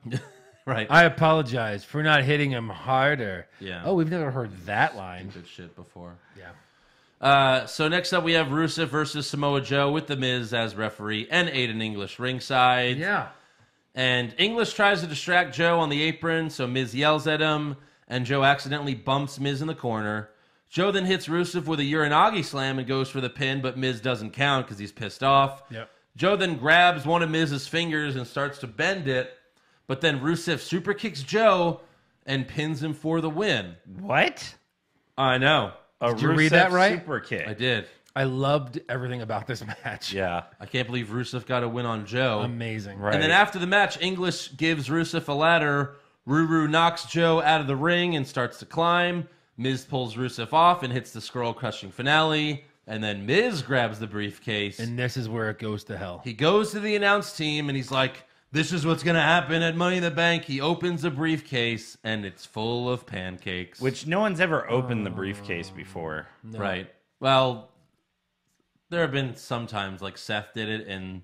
Right. I apologize for not hitting him harder. Yeah. Oh, we've never heard that line. Good shit before. Yeah. So next up, we have Rusev versus Samoa Joe with The Miz as referee and Aiden English ringside. Yeah. And English tries to distract Joe on the apron, so Miz yells at him, and Joe accidentally bumps Miz in the corner. Joe then hits Rusev with a Uranagi slam and goes for the pin, but Miz doesn't count because he's pissed off. Yep. Joe then grabs one of Miz's fingers and starts to bend it, but then Rusev super kicks Joe and pins him for the win. What? I know. Did you read that right? Super kick. I did. I loved everything about this match. Yeah. I can't believe Rusev got a win on Joe. Amazing. Right. And then after the match, English gives Rusev a ladder. Ruru knocks Joe out of the ring and starts to climb. Miz pulls Rusev off and hits the skull-crushing finale. And then Miz grabs the briefcase. And this is where it goes to hell. He goes to the announce team and he's like, this is what's going to happen at Money in the Bank. He opens a briefcase and it's full of pancakes. Which no one's ever opened the briefcase before. Right. Well, there have been some times like Seth did it and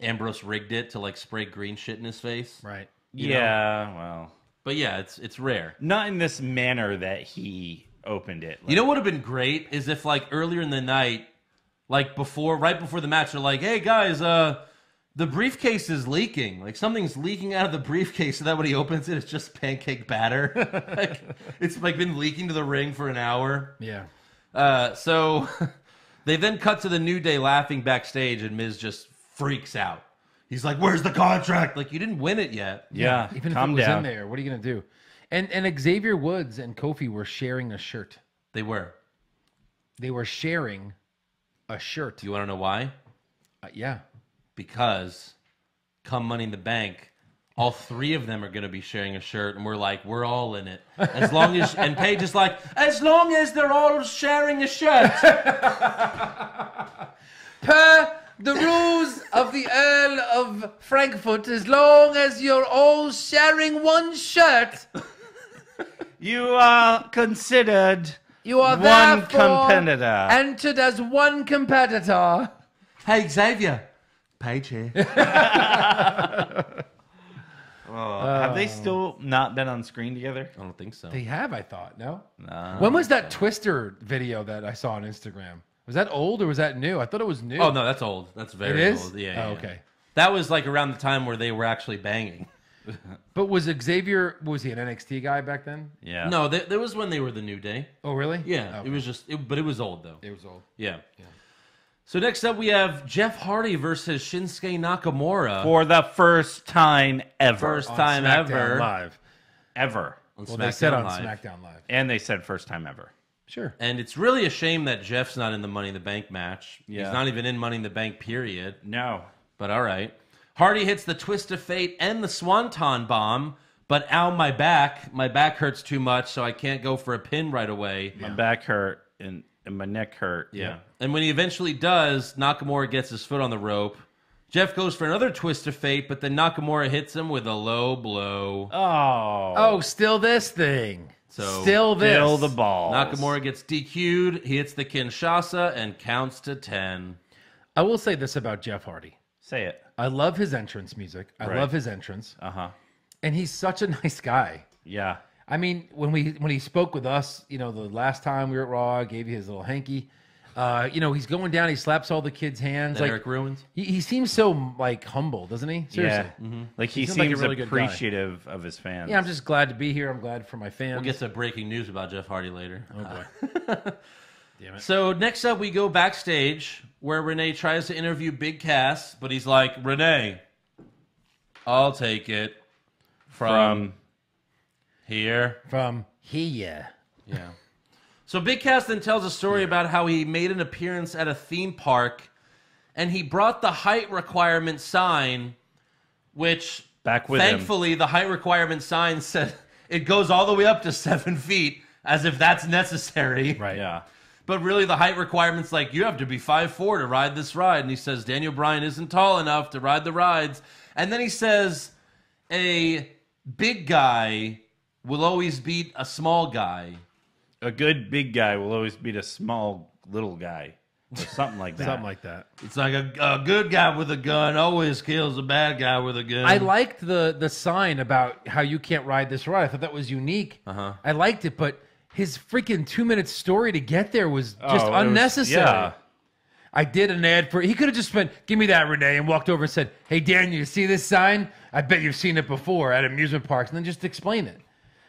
Ambrose rigged it to like spray green shit in his face. Right. Yeah, well. But yeah, it's rare. Not in this manner that he opened it. You know what would have been great is if like earlier in the night, like right before the match, they're like, hey guys, the briefcase is leaking. Like something's leaking out of the briefcase, so that when he opens it, it's just pancake batter. Like, it's like been leaking to the ring for an hour. Yeah. So they then cut to the New Day laughing backstage, and Miz just freaks out. He's like, "Where's the contract? Like you didn't win it yet." Yeah, Even if it calm was down. in there, what are you going to do? And Xavier Woods and Kofi were sharing a shirt. They were. They were sharing A shirt. Do you want to know why? Yeah. Because come Money in the Bank, all 3 of them are going to be sharing a shirt, and we're all in it. As long as, and Paige is like, as long as they're all sharing a shirt. Per the rules of the Earl of Frankfurt, as long as you're all sharing one shirt, You are considered you are one therefore competitor. entered as one competitor. Hey, Xavier. Paige here. Have they still not been on screen together? I don't think so. They have, I thought. No. No. When was that Twister video that I saw on Instagram? Was that old or was that new? I thought it was new. Oh, no, that's old. That's very It is? old. Yeah, Oh, yeah. okay. That was like around the time where they were actually banging. But was Xavier? Was he an NXT guy back then? Yeah. No, there was when they were the New Day. Oh, really? Yeah, Okay. it was just, but it was old though. It was old. Yeah. So next up we have Jeff Hardy versus Shinsuke Nakamura. For the first time ever. First On time SmackDown ever. Live. Ever. On Well, they said SmackDown on Live. SmackDown Live. And they said first time ever. Sure. And it's really a shame that Jeff's not in the Money in the Bank match. Yeah. He's not even in Money in the Bank, period. No. But all right. Hardy hits the Twist of Fate and the Swanton Bomb, but ow, my back. My back hurts too much, so I can't go for a pin right away. My back hurt and my neck hurt. Yeah. And when he eventually does, Nakamura gets his foot on the rope. Jeff goes for another Twist of Fate, but then Nakamura hits him with a low blow. Oh. Oh, still this thing. So, still this. Still the ball. Nakamura gets DQ'd. He hits the Kinshasa and counts to 10. I will say this about Jeff Hardy. Say it. I love his entrance music. I Right. love his entrance. Uh-huh. And he's such a nice guy. Yeah. I mean, when he spoke with us, the last time we were at Raw, I gave you his little hanky. He's going down, he slaps all the kids' hands. That Like Eric Ruins. he seems so humble, doesn't he? Seriously. Yeah. Like he seems like a seems really good guy. appreciative of his fans. Yeah, I'm just glad to be here. I'm glad for my fans. We'll get to breaking news about Jeff Hardy later. Oh boy. Damn it. So next up, we go backstage where Renee tries to interview Big Cass, but he's like, Renee, I'll take it from here. From here. Yeah. So Big Cass then tells a story about how he made an appearance at a theme park and he brought the height requirement sign, which Back with him. thankfully the height requirement sign said it goes all the way up to 7 feet, as if that's necessary. Right. Yeah. But really the height requirement's like, you have to be 5'4" to ride this ride. And he says Daniel Bryan isn't tall enough to ride the rides. And then he says a big guy will always beat a small guy. A good big guy will always beat a small little guy. Or something like that. Something like that. It's like a good guy with a gun always kills a bad guy with a gun. I liked the sign about how you can't ride this ride. I thought that was unique. Uh-huh. I liked it, but his freaking 2-minute story to get there was just Oh, it was- unnecessary. yeah. I did an ad for. He could have just went, "Give me that, Renee," and walked over and said, "Hey, Dan, you see this sign? I bet you've seen it before at amusement parks," and then just explain it.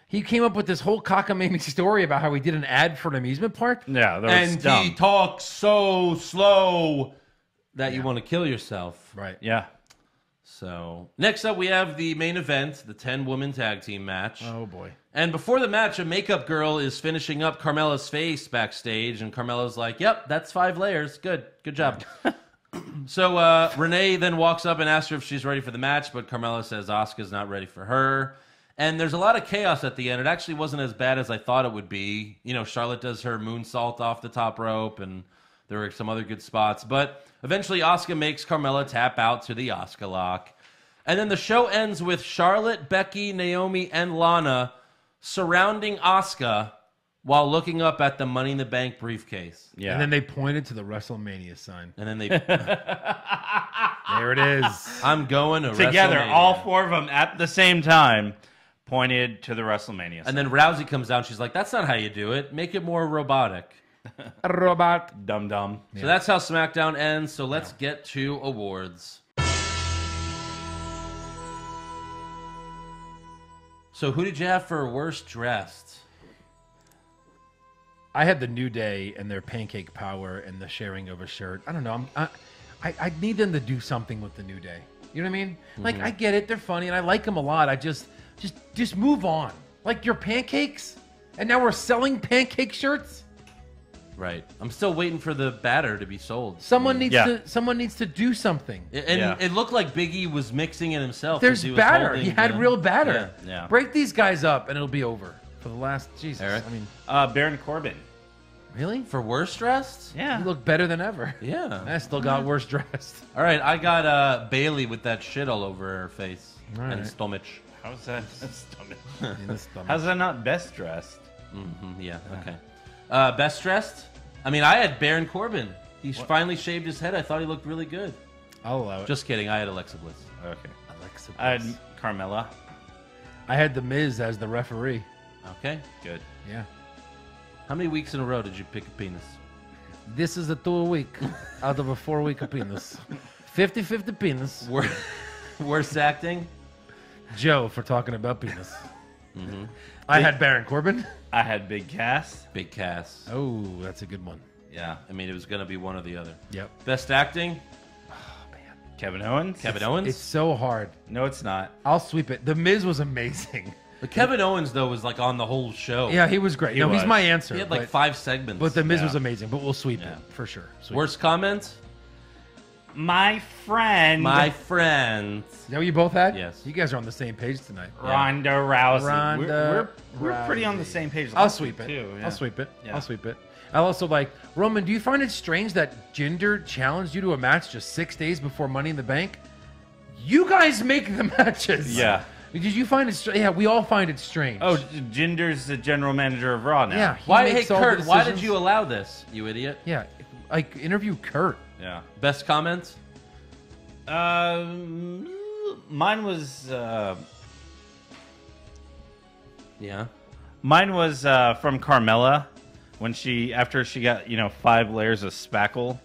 He came up with this whole cockamamie story about how he did an ad for an amusement park. Yeah, that was and dumb. he talks so slow that you want to kill yourself. Right. Yeah. So next up, we have the main event, the 10-woman tag team match. Oh boy. And before the match, a makeup girl is finishing up Carmella's face backstage, and Carmella's like, "Yep, that's 5 layers. Good job." So Renee then walks up and asks her if she's ready for the match, but Carmella says Asuka's not ready for her. And there's a lot of chaos at the end. It actually wasn't as bad as I thought it would be. Charlotte does her moonsault off the top rope, and there were some other good spots. But eventually, Asuka makes Carmella tap out to the Asuka lock. And then the show ends with Charlotte, Becky, Naomi, and Lana surrounding Asuka while looking up at the Money in the Bank briefcase. Yeah. And then they pointed to the WrestleMania sign. And then they, There it is. I'm going to Together, WrestleMania. all 4 of them at the same time pointed to the WrestleMania. And then Rousey comes out. She's like, "That's not how you do it. Make it more robotic." Robot. Dum dum. So that's how SmackDown ends. So let's get to awards. So who did you have for worst dressed? I had the New Day and their pancake power and the sharing of a shirt. I don't know. I need them to do something with the New Day. You know what I mean? Like, I get it. They're funny and I like them a lot. I just move on. Like your pancakes, and now we're selling pancake shirts. Right. I'm still waiting for the batter to be sold. Someone needs Yeah. to. Someone needs to do something. And it looked like Big E was mixing it himself. There's he was batter. holding He had the- real batter. Yeah. Break these guys up, and it'll be over for the last. Jesus. Eric? I mean, Baron Corbin. really? For worst dressed? Yeah. You look better than ever. Yeah. I still got worse dressed. All right, I got Bailey with that shit all over her face All and right. stomach. How's that? Stomach. In the stomach. How's that not best dressed? Yeah, okay. Best dressed? I mean, I had Baron Corbin. He finally shaved his head. I thought he looked really good. I'll allow it. Just kidding. I had Alexa Bliss. Okay. Alexa I had Bliss. Carmella. I had the Miz as the referee. Okay. Good. Yeah. How many weeks in a row did you pick a penis? This is a 2-week out of a 4-week penis. 50-50 penis. Worst acting? Joe for talking about penis. I had Baron Corbin. I had Big Cass. Big Cass. Oh, that's a good one. Yeah, I mean, it was going to be one or the other. Yep. Best acting? Kevin Owens. Kevin Owens? It's so hard. No, it's not. I'll sweep it. The Miz was amazing. But Kevin Owens, though, was like on the whole show. Yeah, he was great. He No, he's was. my answer. He had like but, 5 segments. But the Miz Yeah. was amazing. But we'll sweep Yeah. it for sure. Sweep Worst comments? My friend. My friends. Is that what you both had? Yes. You guys are on the same page tonight. Ronda Rousey. Ronda We're pretty on the Rousey. same page. I'll last sweep week, it. Too, yeah. I'll sweep it. Yeah. I'll sweep it. I'll also like, Roman, do you find it strange that Jinder challenged you to a match just 6 days before Money in the Bank? You guys make the matches. Yeah. Did you find it strange? Yeah, we all find it strange. Oh, Jinder's the general manager of Raw now. yeah. he Why, hey, makes all the Kurt, why did decisions. you allow this, you idiot? Yeah, like interview Kurt. Yeah. Best comments? Mine was Yeah. from Carmella when after she got 5 layers of spackle.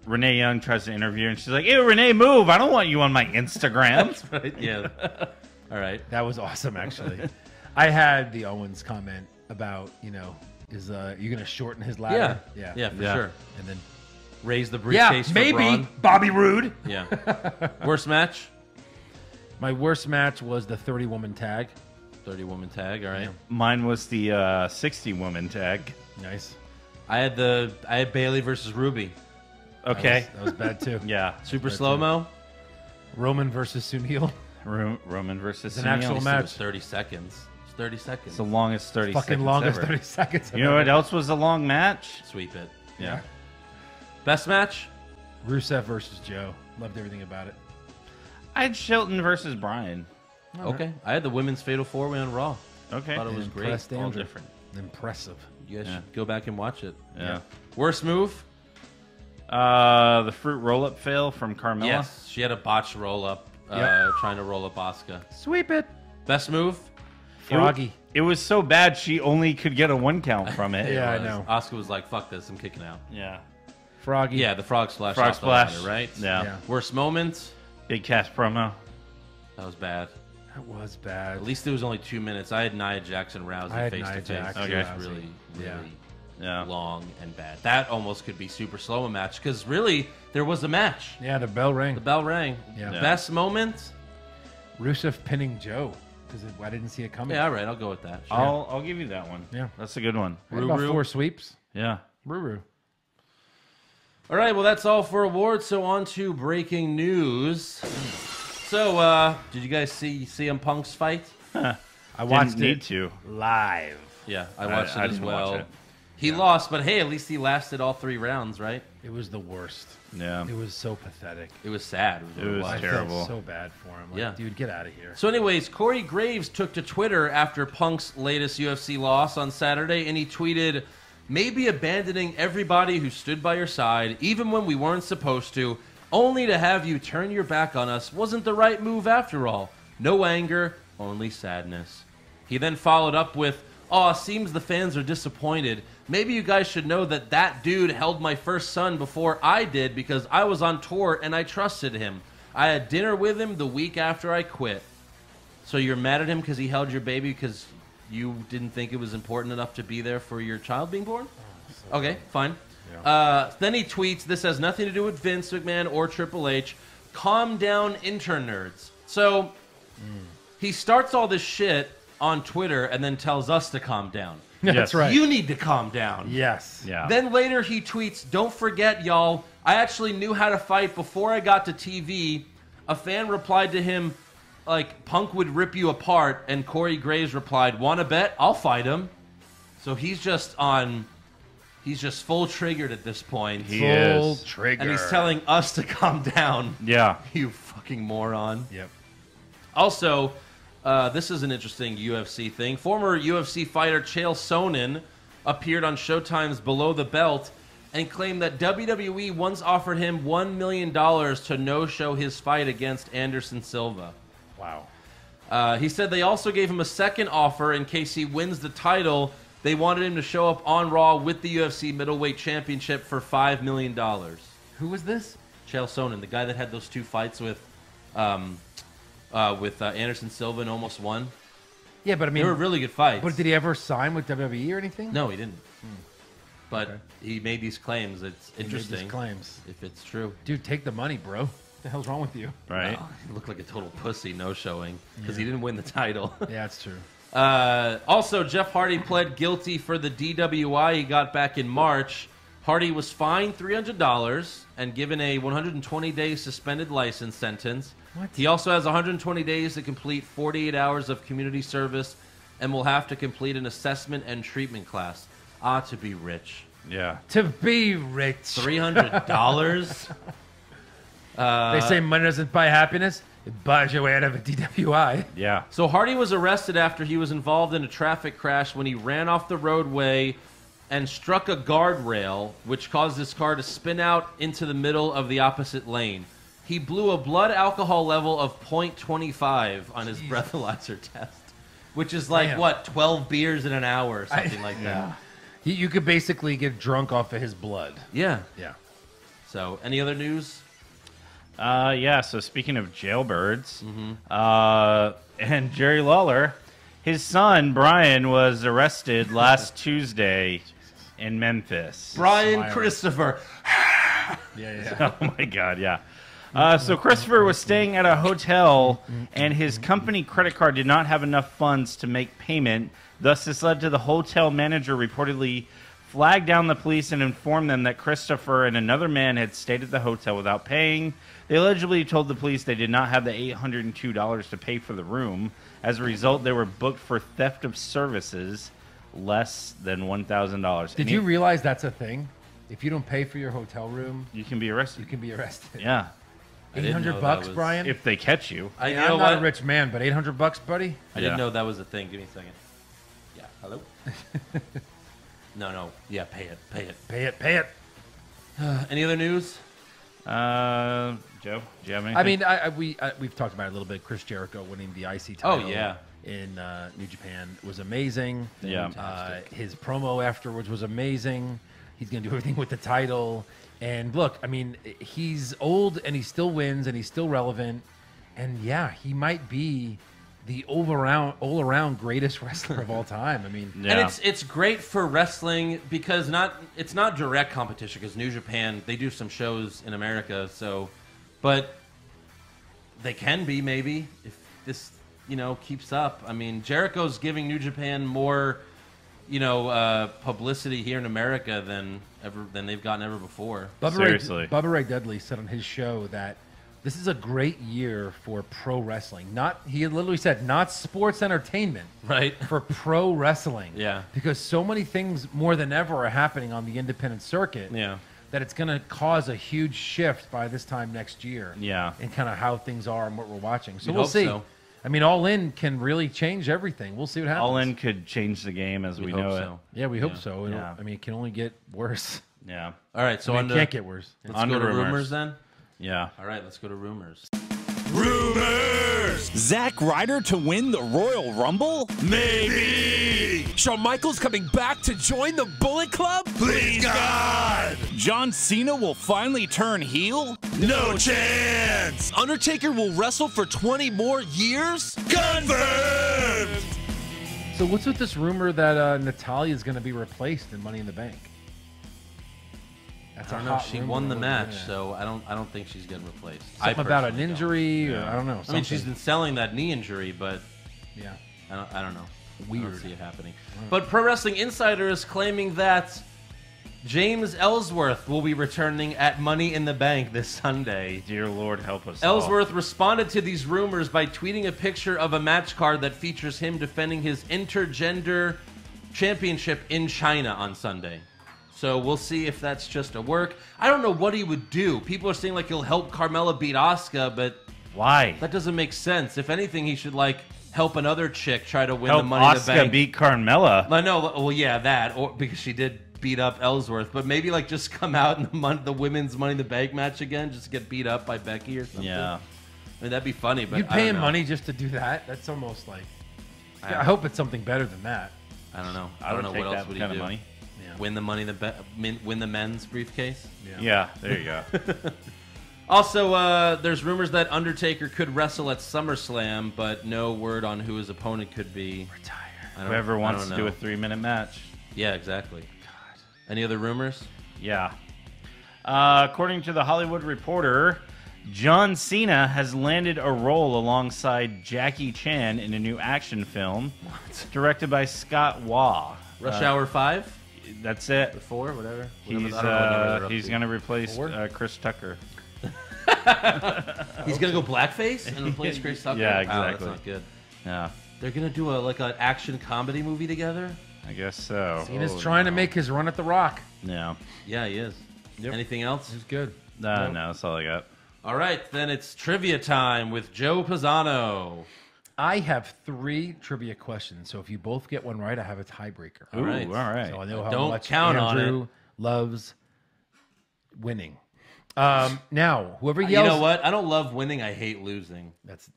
Renee Young tries to interview her and she's like, "Ew, Renee, move! I don't want you on my Instagram." Right? Yeah. All right. That was awesome, actually. I had the Owens comment about, is you gonna shorten his ladder? Yeah, for Yeah. sure. And then Raise the yeah, briefcase for maybe Braun. Bobby Roode. Yeah. Worst match? My worst match was the 30-woman tag. 30-woman tag. All right. Mine was the 60-woman tag. Nice. I had Bailey versus Ruby. Okay. That was bad too. Yeah. Super slow mo. Roman versus Sunil. Roman versus an Sunil. actual It match. was 30 seconds. It's 30 seconds. It's the longest 30 Fucking seconds longest ever. 30 seconds. You know what else was a long match? Sweep it. Yeah. Best match? Rusev versus Joe. Loved everything about it. I had Shelton versus Bryan. Okay. I had the women's Fatal 4-Way on Raw. Okay. Thought it was great. Impressed All Andrew. different. Impressive. You guys Yeah. should go back and watch it. Yeah. Worst move? The fruit roll-up fail from Carmella. Yes. She had a botched roll-up. Yep. Trying to roll up Asuka. Sweep it. Best move? Froggy. It was so bad she only could get a 1 count from it. Yeah, I know. Asuka was like, fuck this, I'm kicking out. Yeah. Froggy. Yeah, the frog splash. Frog off the splash. ladder, right? Yeah. Yeah. Worst moment? Big Cass promo. That was bad. That was bad. At least it was only 2 minutes. I had Nia Jackson Rousey I had face Nia to face. Jax, It was Rousey. really, really Yeah. Yeah. long and bad. That almost could be super slow a match because really there was a match. Yeah, the bell rang. The bell rang. Yeah. Yeah. Best moment? Rusev pinning Joe because I didn't see it coming. Yeah, all right. I'll go with that. Sure. I'll give you that one. Yeah. That's a good one. I had about Ruru. 4 sweeps. Yeah. Ruru. All right. Well, that's all for awards. So on to breaking news. So, did you guys see CM Punk's fight? I watched Didn't need it to. live. Yeah, I watched I it as didn't well. watch it. He lost, but hey, at least he lasted all 3 rounds, right? It was the worst. Yeah. It was so pathetic. It was sad. It was I terrible. felt so bad for him. Like, Yeah. dude, get out of here. So, anyways, Corey Graves took to Twitter after Punk's latest UFC loss on Saturday, and he tweeted, "Maybe abandoning everybody who stood by your side, even when we weren't supposed to, only to have you turn your back on us, wasn't the right move after all. No anger, only sadness." He then followed up with, "Aw, seems the fans are disappointed. Maybe you guys should know that that dude held my first son before I did because I was on tour and I trusted him. I had dinner with him the week after I quit." So you're mad at him because he held your baby because you didn't think it was important enough to be there for your child being born? Okay, fine. Then he tweets, "This has nothing to do with Vince McMahon or Triple H. Calm down, intern nerds." So he starts all this shit on Twitter and then tells us to calm down. That's Yes. right. You need to calm down. Yes. Yeah. Then later he tweets, "Don't forget, y'all, I actually knew how to fight before I got to TV." A fan replied to him, like, "Punk would rip you apart," and Corey Graves replied, "Wanna bet? I'll fight him." So he's just full triggered at this point. He Full is. trigger. And he's telling us to calm down. Yeah. You fucking moron. Yep. Also, this is an interesting UFC thing. Former UFC fighter Chael Sonnen appeared on Showtime's Below the Belt and claimed that WWE once offered him $1 million to no-show his fight against Anderson Silva. Wow. He said they also gave him a second offer in case he wins the title. They wanted him to show up on Raw with the UFC Middleweight Championship for $5 million. Who was this? Chael Sonnen, the guy that had those 2 fights with Anderson Silva and almost won. Yeah, but I They mean, were really good fights. but did he ever sign with WWE or anything? No, he didn't. But he made these claims. It's He made these interesting claims. if it's true. Dude, take the money, bro. What the hell's wrong with you? Right. Oh, he looked like a total pussy no-showing because he didn't win the title. Yeah, it's true. Also, Jeff Hardy pled guilty for the DWI he got back in March. Hardy was fined $300 and given a 120-day suspended license sentence. What? He also has 120 days to complete 48 hours of community service and will have to complete an assessment and treatment class. To be rich. Yeah. To be rich. $300? They say money doesn't buy happiness. It buys your way out of a DWI. Yeah. So Hardy was arrested after he was involved in a traffic crash when he ran off the roadway and struck a guardrail, which caused his car to spin out into the middle of the opposite lane. He blew a blood alcohol level of 0.25 on his breathalyzer test, which is like, Damn. what, 12 beers in an hour or something like that. You could basically get drunk off of his blood. Yeah. Yeah. So, any other news? Yeah, so speaking of jailbirds, and Jerry Lawler, his son, Brian, was arrested last Tuesday in Memphis. Brian Smiling. Christopher. Yeah. Oh, my God, yeah. So Christopher was staying at a hotel, and his company credit card did not have enough funds to make payment. Thus, this led to the hotel manager reportedly flagged down the police and informed them that Christopher and another man had stayed at the hotel without paying. They allegedly told the police they did not have the $802 to pay for the room. As a result, they were booked for theft of services less than $1,000. Did you realize that's a thing? If you don't pay for your hotel room, You can be arrested. you can be arrested. Yeah. didn't know 800 that bucks, was- Brian? If they catch you. I Yeah, know I'm not what? a rich man, but 800 bucks, buddy? I didn't Yeah. know that was a thing. Give me a second. Yeah. Hello? No. Yeah, pay it. Pay it, pay it. Any other news? Joe, do you have anything? I mean, we've talked about it a little bit. Chris Jericho winning the IC title. Oh, yeah. In New Japan was amazing. Yeah. His promo afterwards was amazing. He's going to do everything with the title. And look, I mean, he's old and he still wins and he's still relevant. And yeah, he might be the all around greatest wrestler of all time. I mean, Yeah. And it's great for wrestling because it's not direct competition because New Japan, they do some shows in America, but they can be maybe if this keeps up. I mean, Jericho's giving New Japan more publicity here in America than they've gotten ever before. Seriously. Bubba Ray Dudley said on his show that this is a great year for pro wrestling. He literally said not sports entertainment, Right. for pro wrestling. Yeah. Because so many things more than ever are happening on the independent circuit. Yeah. That it's going to cause a huge shift by this time next year. Yeah. In kind of how things are and what we're watching. So You'd we'll hope see. so. I mean, All In can really change everything. We'll see what happens. All In could change the game as we hope know so. Yeah, we hope so. Yeah. I mean, it can only get worse. it. Yeah. All right, so I mean, it on to- can't get worse. let's On go to to rumors rumors. then. Yeah. All right, let's go to rumors. Zack Ryder to win the Royal Rumble? Maybe. Shawn Michaels coming back to join the Bullet Club? Please, God. John Cena will finally turn heel? No chance. Undertaker will wrestle for 20 more years? Confirmed. So what's with this rumor that Natalya is going to be replaced in Money in the Bank? That's I don't a know. hot She rumor won the on match, internet. so I don't think she's getting replaced. Something about an personally don't. injury, or Yeah. I don't know. I mean, Something. she's been selling that knee injury, but yeah. I don't know. Weird. I don't see it happening. But Pro Wrestling Insider is claiming that James Ellsworth will be returning at Money in the Bank this Sunday. Dear Lord, help us. Ellsworth responded to these rumors by tweeting a picture of a match card that features him defending his intergender championship in China on Sunday. So we'll see if that's just a work. I don't know what he would do. People are saying like he'll help Carmella beat Asuka, but Why? that doesn't make sense. If anything, he should like help another chick try to win Help the Money in the Asuka Bank. beat Carmella. I know. Well, yeah, that or because she did beat up Ellsworth, but maybe like just come out in the women's Money in the Bank match again, just get beat up by Becky or something. Yeah. I mean, that'd be funny. But You'd I pay don't him know. money just to do that? That's almost like... I hope it's something better than that. I don't know. I I would don't know take what that else would he kind do. of money. Win the money, win the men's briefcase. Yeah, there you go. Also, there's rumors that Undertaker could wrestle at SummerSlam, but no word on who his opponent could be. Retire. Whoever wants to do a 3-minute match. Yeah, exactly. God. Any other rumors? Yeah. According to the Hollywood Reporter, John Cena has landed a role alongside Jackie Chan in a new action film directed by Scott Waugh. Rush Hour 5? That's it. 4? Whatever. He's I don't know what number they're up he's to. going to replace Chris Tucker. He's going to go blackface and replace Chris Tucker? Yeah, Wow, exactly. that's not good. Yeah, They're going to do an action comedy movie together? I guess so. Cena's trying to make his run at The Rock. Yeah. Yeah, he is. Anything else? He's good. No, that's all I got. All right, then it's trivia time with Joe Pisano. I have 3 trivia questions, so if you both get one right, I have a tiebreaker. All right. Ooh, all right. So I know how Don't much count on Andrew loves winning. Now, whoever yells... You know what? I don't love winning. I hate losing. That's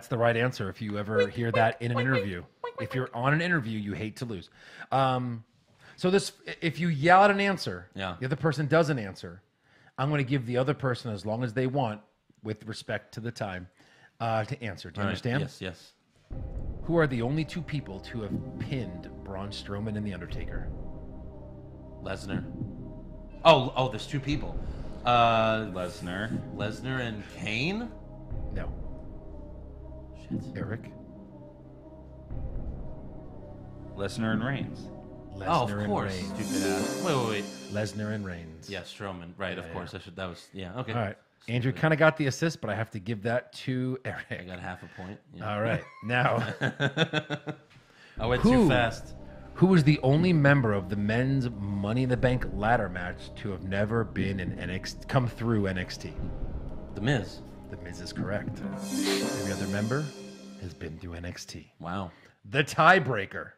the right answer if you ever hear that in an interview. If you're on an interview, you hate to lose. So if you yell at an answer, Yeah. the other person doesn't answer, I'm going to give the other person as long as they want, with respect to the time, to answer. Do you All right. understand? Yes, yes. Who are the only 2 people to have pinned Braun Strowman and The Undertaker? Lesnar. Oh, there's 2 people. Lesnar. Lesnar and Kane? No. Shit. Eric? Lesnar and Reigns. Lesnar Oh, of and course. Reigns. Stupid ass. Wait. Lesnar and Reigns. Yeah, Strowman. Right, of course. I should. That was. Yeah. Okay. All right. Andrew kind of got the assist, but I have to give that to Eric. I got half a point. Yeah. All right. Now, I went Who? too fast. who was the only member of the men's Money in the Bank ladder match to have never been in NXT, come through NXT? The Miz. The Miz is correct. Every other member has been through NXT. Wow. The tiebreaker.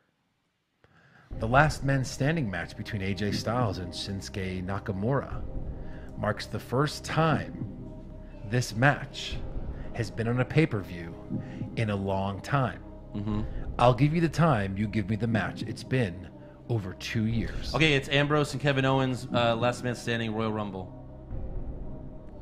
The last men standing match between AJ Styles and Shinsuke Nakamura marks the first time this match has been on a pay-per-view in a long time. I'll give you the time, you give me the match. It's been over 2 years. Okay, it's Ambrose and Kevin Owens, Last Man Standing Royal Rumble.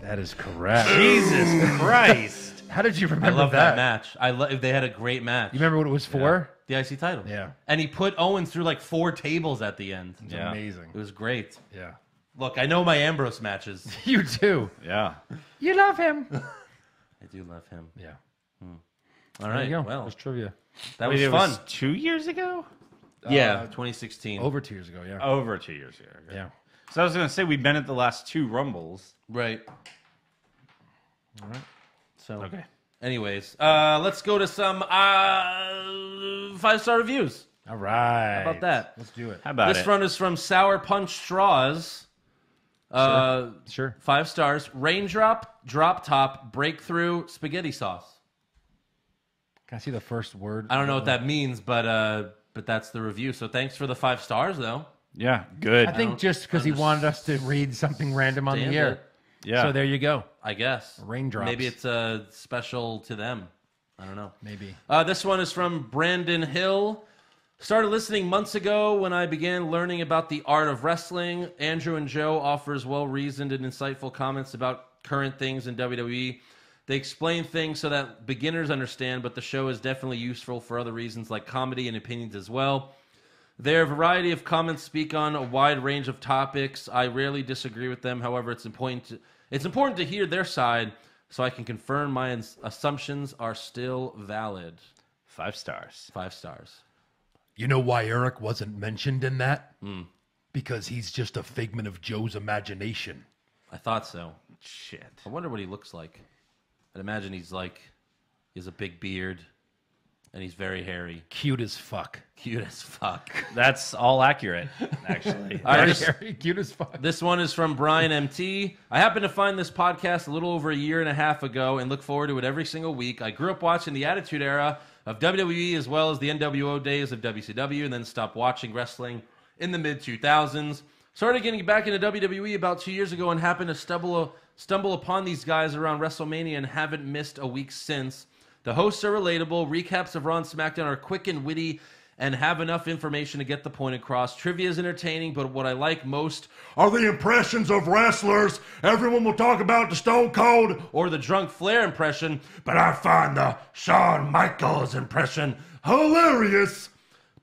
That is correct. Jesus Christ. How did you I remember love that match. They had a great match. You remember what it was for? The IC title. Yeah. And he put Owens through like 4 tables at the end. It's Yeah. amazing. It was great. Yeah. Look, I know my Ambrose matches. You too. Yeah. You love him. I do love him. Yeah. All There right. you go. Well, That's trivia. that Wait, was it fun. was 2 years ago? Yeah, 2016. Over 2 years ago, yeah. Over 2 years ago. Okay. Yeah. So I was going to say we've been at the last 2 Rumbles. Right. All right. So, Okay. anyways, let's go to some 5-star reviews. All right. How about that? Let's do it. How about This it? one is from Sour Punch Straws. Sure. 5 stars. Raindrop, drop top, breakthrough, spaghetti sauce. Can I see the first word? I don't know what that means, but that's the review. So thanks for the 5 stars, though. Yeah, good. I think just because he wanted us to read something random on the Understand air. it. yeah. So there you go. I guess. Raindrops. Maybe it's special to them. I don't know. Maybe. This one is from Brandon Hill. Started listening months ago when I began learning about the art of wrestling. Andrew and Joe offers well-reasoned and insightful comments about current things in WWE. They explain things so that beginners understand, but the show is definitely useful for other reasons like comedy and opinions as well. Their variety of comments speak on a wide range of topics. I rarely disagree with them. However, it's important to hear their side so I can confirm my assumptions are still valid. 5 stars. 5 stars. You know why Eric wasn't mentioned in that? Because he's just a figment of Joe's imagination. I thought so. Shit. I wonder what he looks like. I'd imagine he has a big beard, and he's very hairy. Cute as fuck. Cute as fuck. That's all accurate, actually. All right, Very cute as fuck. this one is from Brian MT. I happened to find this podcast a little over a year and a half ago and look forward to it every single week. I grew up watching the Attitude Era of WWE as well as the NWO days of WCW, and then stopped watching wrestling in the mid-2000s. Started getting back into WWE about 2 years ago and happened to stumble upon these guys around WrestleMania and haven't missed a week since. The hosts are relatable. Recaps of Raw and SmackDown are quick and witty and have enough information to get the point across. Trivia is entertaining, but what I like most Are the impressions of wrestlers. Everyone will talk about the Stone Cold. or the Drunk Flair impression. But I find the Shawn Michaels impression hilarious.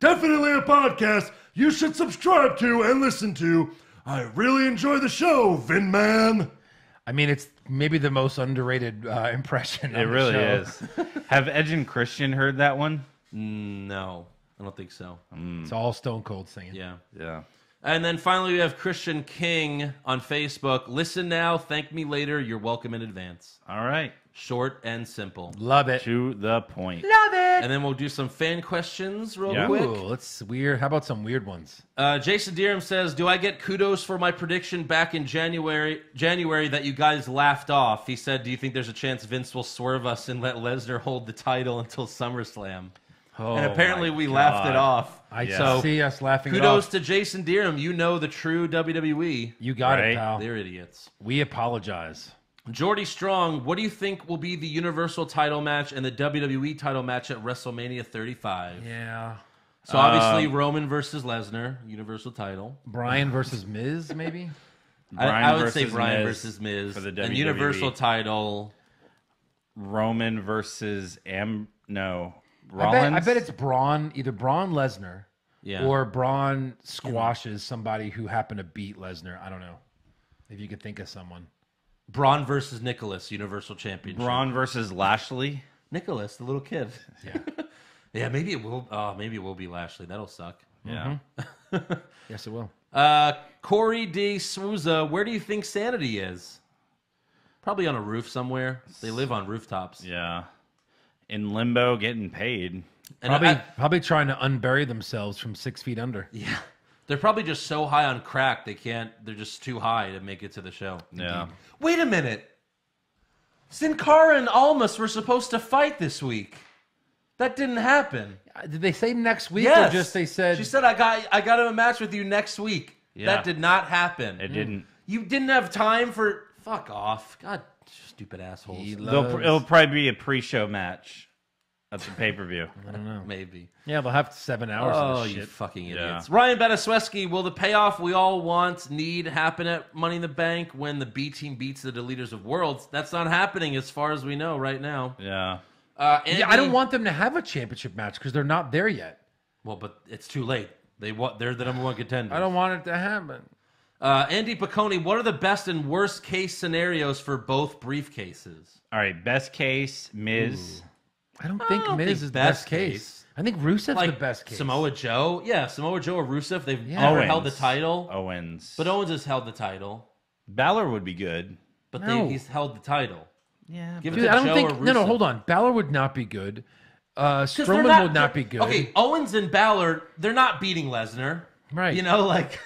Definitely a podcast you should subscribe to and listen to. I really enjoy the show, Vin Man. I mean, it's maybe the most underrated impression. It really is. Have Edge and Christian heard that one? No, I don't think so. It's all Stone Cold singing. Yeah. Yeah. And then finally, we have Christian King on Facebook. Listen now, thank me later. You're welcome in advance. All right. Short and simple. Love it. To the point. Love it. And then we'll do some fan questions real Yeah. quick. Ooh, let's weird. How about some weird ones? Jason Deerham says, do I get kudos for my prediction back in January that you guys laughed off? He said, do you think there's a chance Vince will swerve us and let Lesnar hold the title until SummerSlam? And apparently we laughed it off. I So, see us laughing it kudos off. to Jason Deerham. You know the true WWE. You got Right. it, pal. They're idiots. We apologize. Jordy Strong, what do you think will be the Universal title match and the WWE title match at WrestleMania 35? Yeah. So obviously Roman versus Lesnar, Universal title. Brian versus Miz, maybe? I would say versus Brian Miz versus Miz. for the And WWE. Universal title. Roman versus Rollins. I bet it's Braun, either Braun Lesnar Yeah. or Braun squashes somebody who happened to beat Lesnar. I don't know. If you could think of someone. Braun versus Nicholas, Universal Championship. Braun versus Lashley. Nicholas, the little kid. Yeah. Yeah, maybe it will. Maybe it will be Lashley. That'll suck. Yeah. Yes, it will. Corey D. Souza, where do you think Sanity is? Probably on a roof somewhere. They live on rooftops. Yeah. In limbo, getting paid. And Probably trying to unbury themselves from 6 feet under. yeah, they're probably just so high on crack they can't. They're just too high to make it to the show. Yeah. Wait a minute. Sin Cara and Almas were supposed to fight this week. That didn't happen. Did they say next week Yes. or just they said... She said I got a match with you next week. Yeah. That did not happen. It didn't. You didn't have time for fuck off. God, stupid assholes. It'll probably be a pre-show match at the pay-per-view. I don't know. Maybe. Yeah, they'll have 7 hours Oh, of this you shit. fucking Yeah. idiots. Ryan Betasweski, will the payoff we all need happen at Money in the Bank when the B team beats the Deleters of Worlds? That's not happening as far as we know right now. Yeah. Andy, Yeah, I don't want them to have a championship match because they're not there yet. Well, but it's too late. They're the number one contender. I don't want it to happen. Andy Piccone, what are the best and worst case scenarios for both briefcases? All right. Best case, Miz. I don't think don't Miz think is the best best case. case. I think Rusev's Like the best case. Samoa Joe? Yeah, Samoa Joe or Rusev. They've Yeah. never Owens. held the title. Owens. But Owens has held the title. Balor would be good. But No. he's held the title. Yeah. Give it Dude, to I don't Joe think... or No, Rusev. hold on. Balor would not be good. 'Cause they're Strowman would not be good. Okay, Owens and Balor, they're not beating Lesnar. Right. You know, like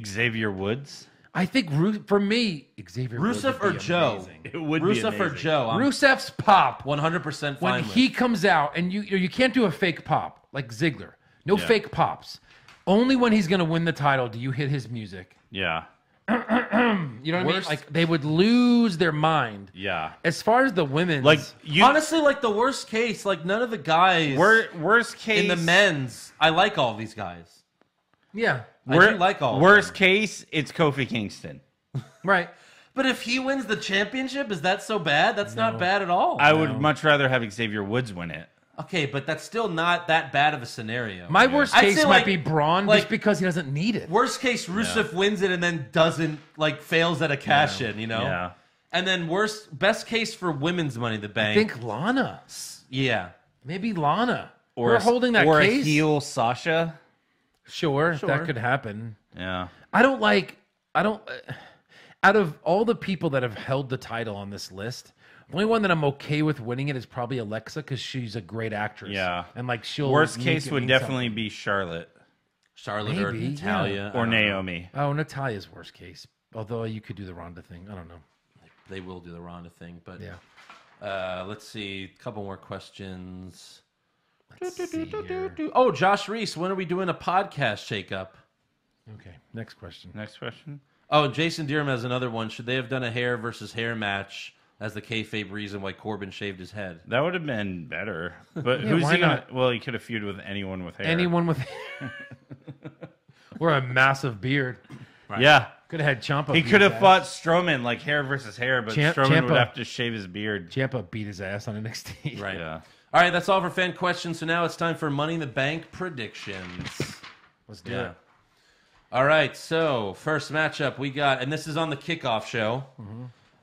Xavier Woods. I think, for me, Xavier Woods Rusev would or be Joe. amazing. It would be Rusev or amazing. Joe. I'm Rusev's pop 100% fine when with. he comes out, and you can't do a fake pop like Ziggler. No Yeah. fake pops. Only when he's going to win the title do you hit his music. Yeah. You know what I mean? Worst- Like they would lose their mind. Yeah. As far as the women's, Like you. Honestly, like the worst case, like none of the guys Worst case in the men's, I like all these guys. yeah, I do like all of Worst them. case, it's Kofi Kingston. right. But if he wins the championship, is that so bad? That's not bad at all. I would much rather have Xavier Woods win it. Okay, but that's still not that bad of a scenario. My worst I'd case say, might like- be Braun, like- just because he doesn't need it. Worst case, Rusev wins it and then doesn't, like, fails at a cash in, you know? Yeah. And then best case for women's Money in the I Bank. think Lana. Yeah. Maybe Lana. Or We're holding that or case. a heel Sasha. Sure, that could happen. Yeah. I don't. Out of all the people that have held the title on this list, the only one that I'm okay with winning it is probably Alexa because she's a great actress. Yeah. And like she'll. Worst make case it would mean definitely something. be Charlotte Charlotte or Maybe, Natalia. or Naomi. Oh, Natalia's worst case. Although you could do the Ronda thing. I don't know. They will do the Ronda thing, but Yeah. let's see. A couple more questions. Let's see here. Oh, Josh Reese, when are we doing a podcast shakeup? Okay. Next question. Next question. Oh, Jason Deerham has another one. Should they have done a hair versus hair match as the kayfabe reason why Corbin shaved his head? That would have been better. But Yeah, who's why he gonna? not? Well, he could have feuded with anyone with hair. Anyone with. Or a massive beard. Yeah. Could have had Ciampa. He beat could his have ass. fought Strowman like hair versus hair, but Ciampa- Strowman would have to shave his beard. Ciampa beat his ass on NXT. Right. Yeah. All right, that's all for fan questions. So now it's time for Money in the Bank predictions. Let's do Yeah. it. All right, so first matchup we got, and this is on the kickoff show.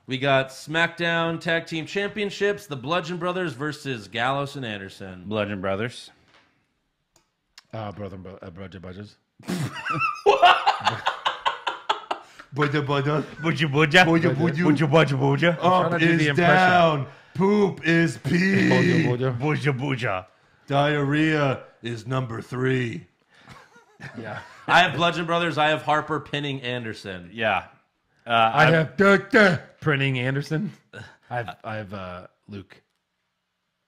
We got SmackDown Tag Team Championships, the Bludgeon Brothers versus Gallows and Anderson. Bludgeon Brothers. Brother Budges. Buja buja. Buja buja. Buja buja buja. Trying to do the impression. Poop is pee. Buja buja. Diarrhea is number 3. Yeah. I have Bludgeon Brothers. I have Harper pinning Anderson. Yeah. I have printing Anderson. I have Luke.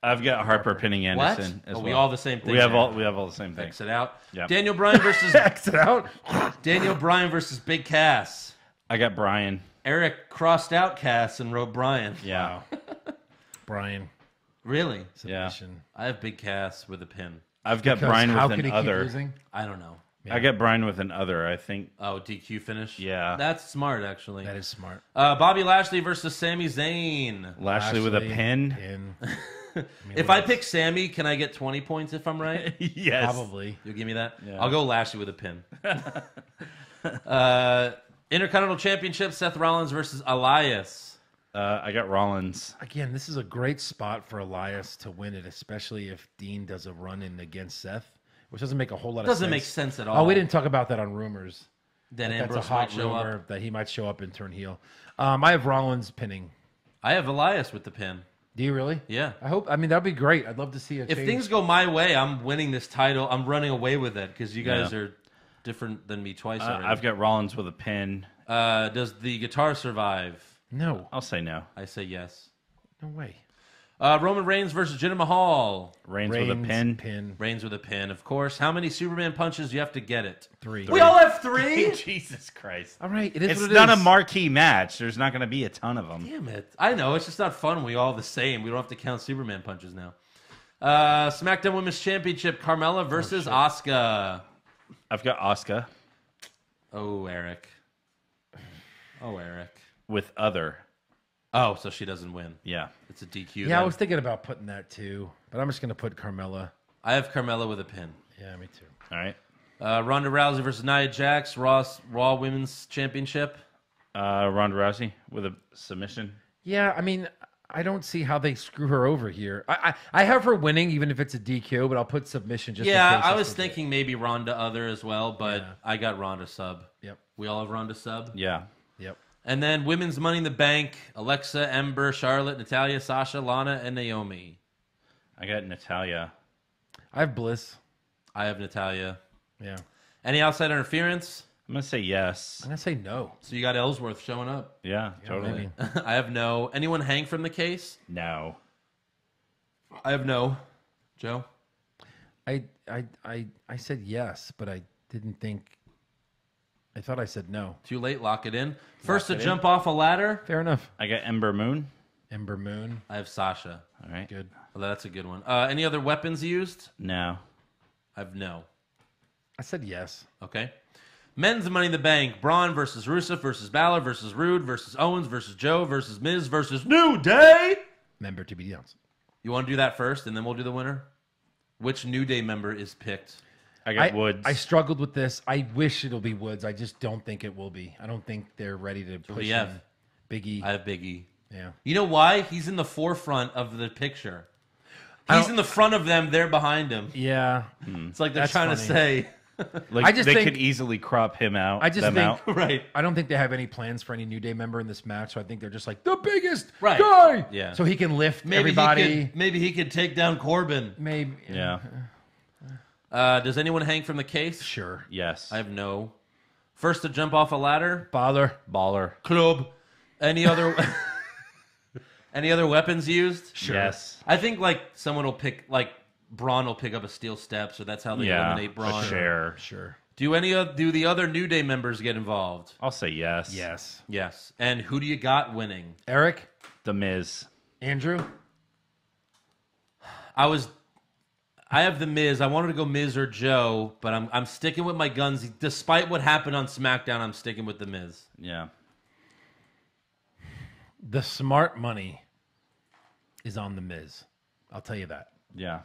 I've got Harper pinning Anderson as Oh, well. we all the same thing. We have there. all the same thing. X it out. Yep. Daniel Bryan versus Exit out. Daniel Bryan versus Big Cass. I got Brian. Eric crossed out Cass and wrote Bryan. Yeah. Brian. Really? Yeah. Submission. I have Big Cass with a pin. I've got Because Brian how with could an he keep other. losing? I don't know. I got Brian with an other, I think. Oh, DQ finish? Yeah. That's smart, actually. That is smart. Bobby Lashley versus Sami Zayn. Lashley with a pin. If I pick Sammy, can I get 20 points if I'm right? Yes. Probably. You'll give me that? Yeah. I'll go Lashley with a pin. Intercontinental Championship, Seth Rollins versus Elias. I got Rollins. Again, this is a great spot for Elias to win it, especially if Dean does a run-in against Seth, which doesn't make a whole lot of sense. Doesn't make sense at all. Oh, we didn't talk about that on rumors. Then That's a Ambrose hot might show rumor up. that he might show up and turn heel. I have Rollins pinning. I have Elias with the pin. Do you really? Yeah. I hope. I mean, that'd be great. I'd love to see a If change. things go my way, I'm winning this title. I'm running away with it because you guys Yeah. are different than me twice already. I've got Rollins with a pin. Does the guitar survive? No. I'll say no. I say yes. No way. Roman Reigns versus Jinder Mahal. Reigns with a pin. Reigns with a pin, of course. How many Superman punches do you have to get it? 3. We all have 3? Jesus Christ. All right. It is It's what it not is. a marquee match. There's not going to be a ton of them. Damn it. I know. It's just not fun. We all the same. We don't have to count Superman punches now. SmackDown Women's Championship, Carmella versus Asuka. I've got Asuka Oh, Eric. Oh, Eric. with other. Oh, so she doesn't win. Yeah. It's a DQ. Yeah, then. I was thinking about putting that too, but I'm just going to put Carmella. I have Carmella with a pin. Yeah, me too. All right. Ronda Rousey versus Nia Jax, Raw Women's Championship. Ronda Rousey with a submission. Yeah, I mean, I don't see how they screw her over here. I have her winning, even if it's a DQ, but I'll put submission just in Yeah, case I that's was legit. thinking maybe Ronda other as well, but Yeah. I got Ronda sub. Yep. We all have Ronda sub. Yeah. Yep. And then Women's Money in the Bank, Alexa, Ember, Charlotte, Natalia, Sasha, Lana, and Naomi. I got Natalia. I have Bliss. I have Natalia. Yeah. Any outside interference? I'm going to say yes. I'm going to say no. So you got Ellsworth showing up. Yeah, totally. maybe. I have no. Anyone hang from the case? No. I have no. Joe? I said yes, but I didn't think. I thought I said no. Too late, lock it in. First it to in. jump off a ladder? Fair enough. I got Ember Moon. Ember Moon. I have Sasha. All right. Good. Well, that's a good one. Any other weapons used? No. I have no. I said yes. Okay. Men's Money in the Bank. Braun versus Rusev versus Balor versus Rude versus Owens versus Joe versus Miz versus New Day. Member to be announced. You want to do that first, and then we'll do the winner? Which New Day member is picked? I got Woods. I struggled with this. I wish it'll be Woods. I just don't think it will be. I don't think they're ready to push do you have? in. Big E. I have Big E. Yeah. You know why? He's in the forefront of the picture. He's in the front of them. They're behind him. Yeah. It's like they're That's trying to funny. say, Like I just they think- could easily crop him out. I just them think out. right. I don't think they have any plans for any New Day member in this match, so I think they're just like the biggest Right. guy. Yeah. So he can lift Maybe everybody. maybe he could take down Corbin. Maybe. Yeah. Does anyone hang from the case? Sure. Yes. I have no. First to jump off a ladder. Bother. Baller. Club. Any other any other weapons used? Sure. Yes. I think like someone will pick like Braun will pick up a steel step, so that's how they eliminate Braun. A share. Sure. Do the other New Day members get involved? I'll say yes. Yes. Yes. And who do you got winning? Eric. The Miz. Andrew. I have the Miz. I wanted to go Miz or Joe, but I'm sticking with my guns. Despite what happened on SmackDown, I'm sticking with the Miz. Yeah. The smart money is on the Miz. I'll tell you that. Yeah.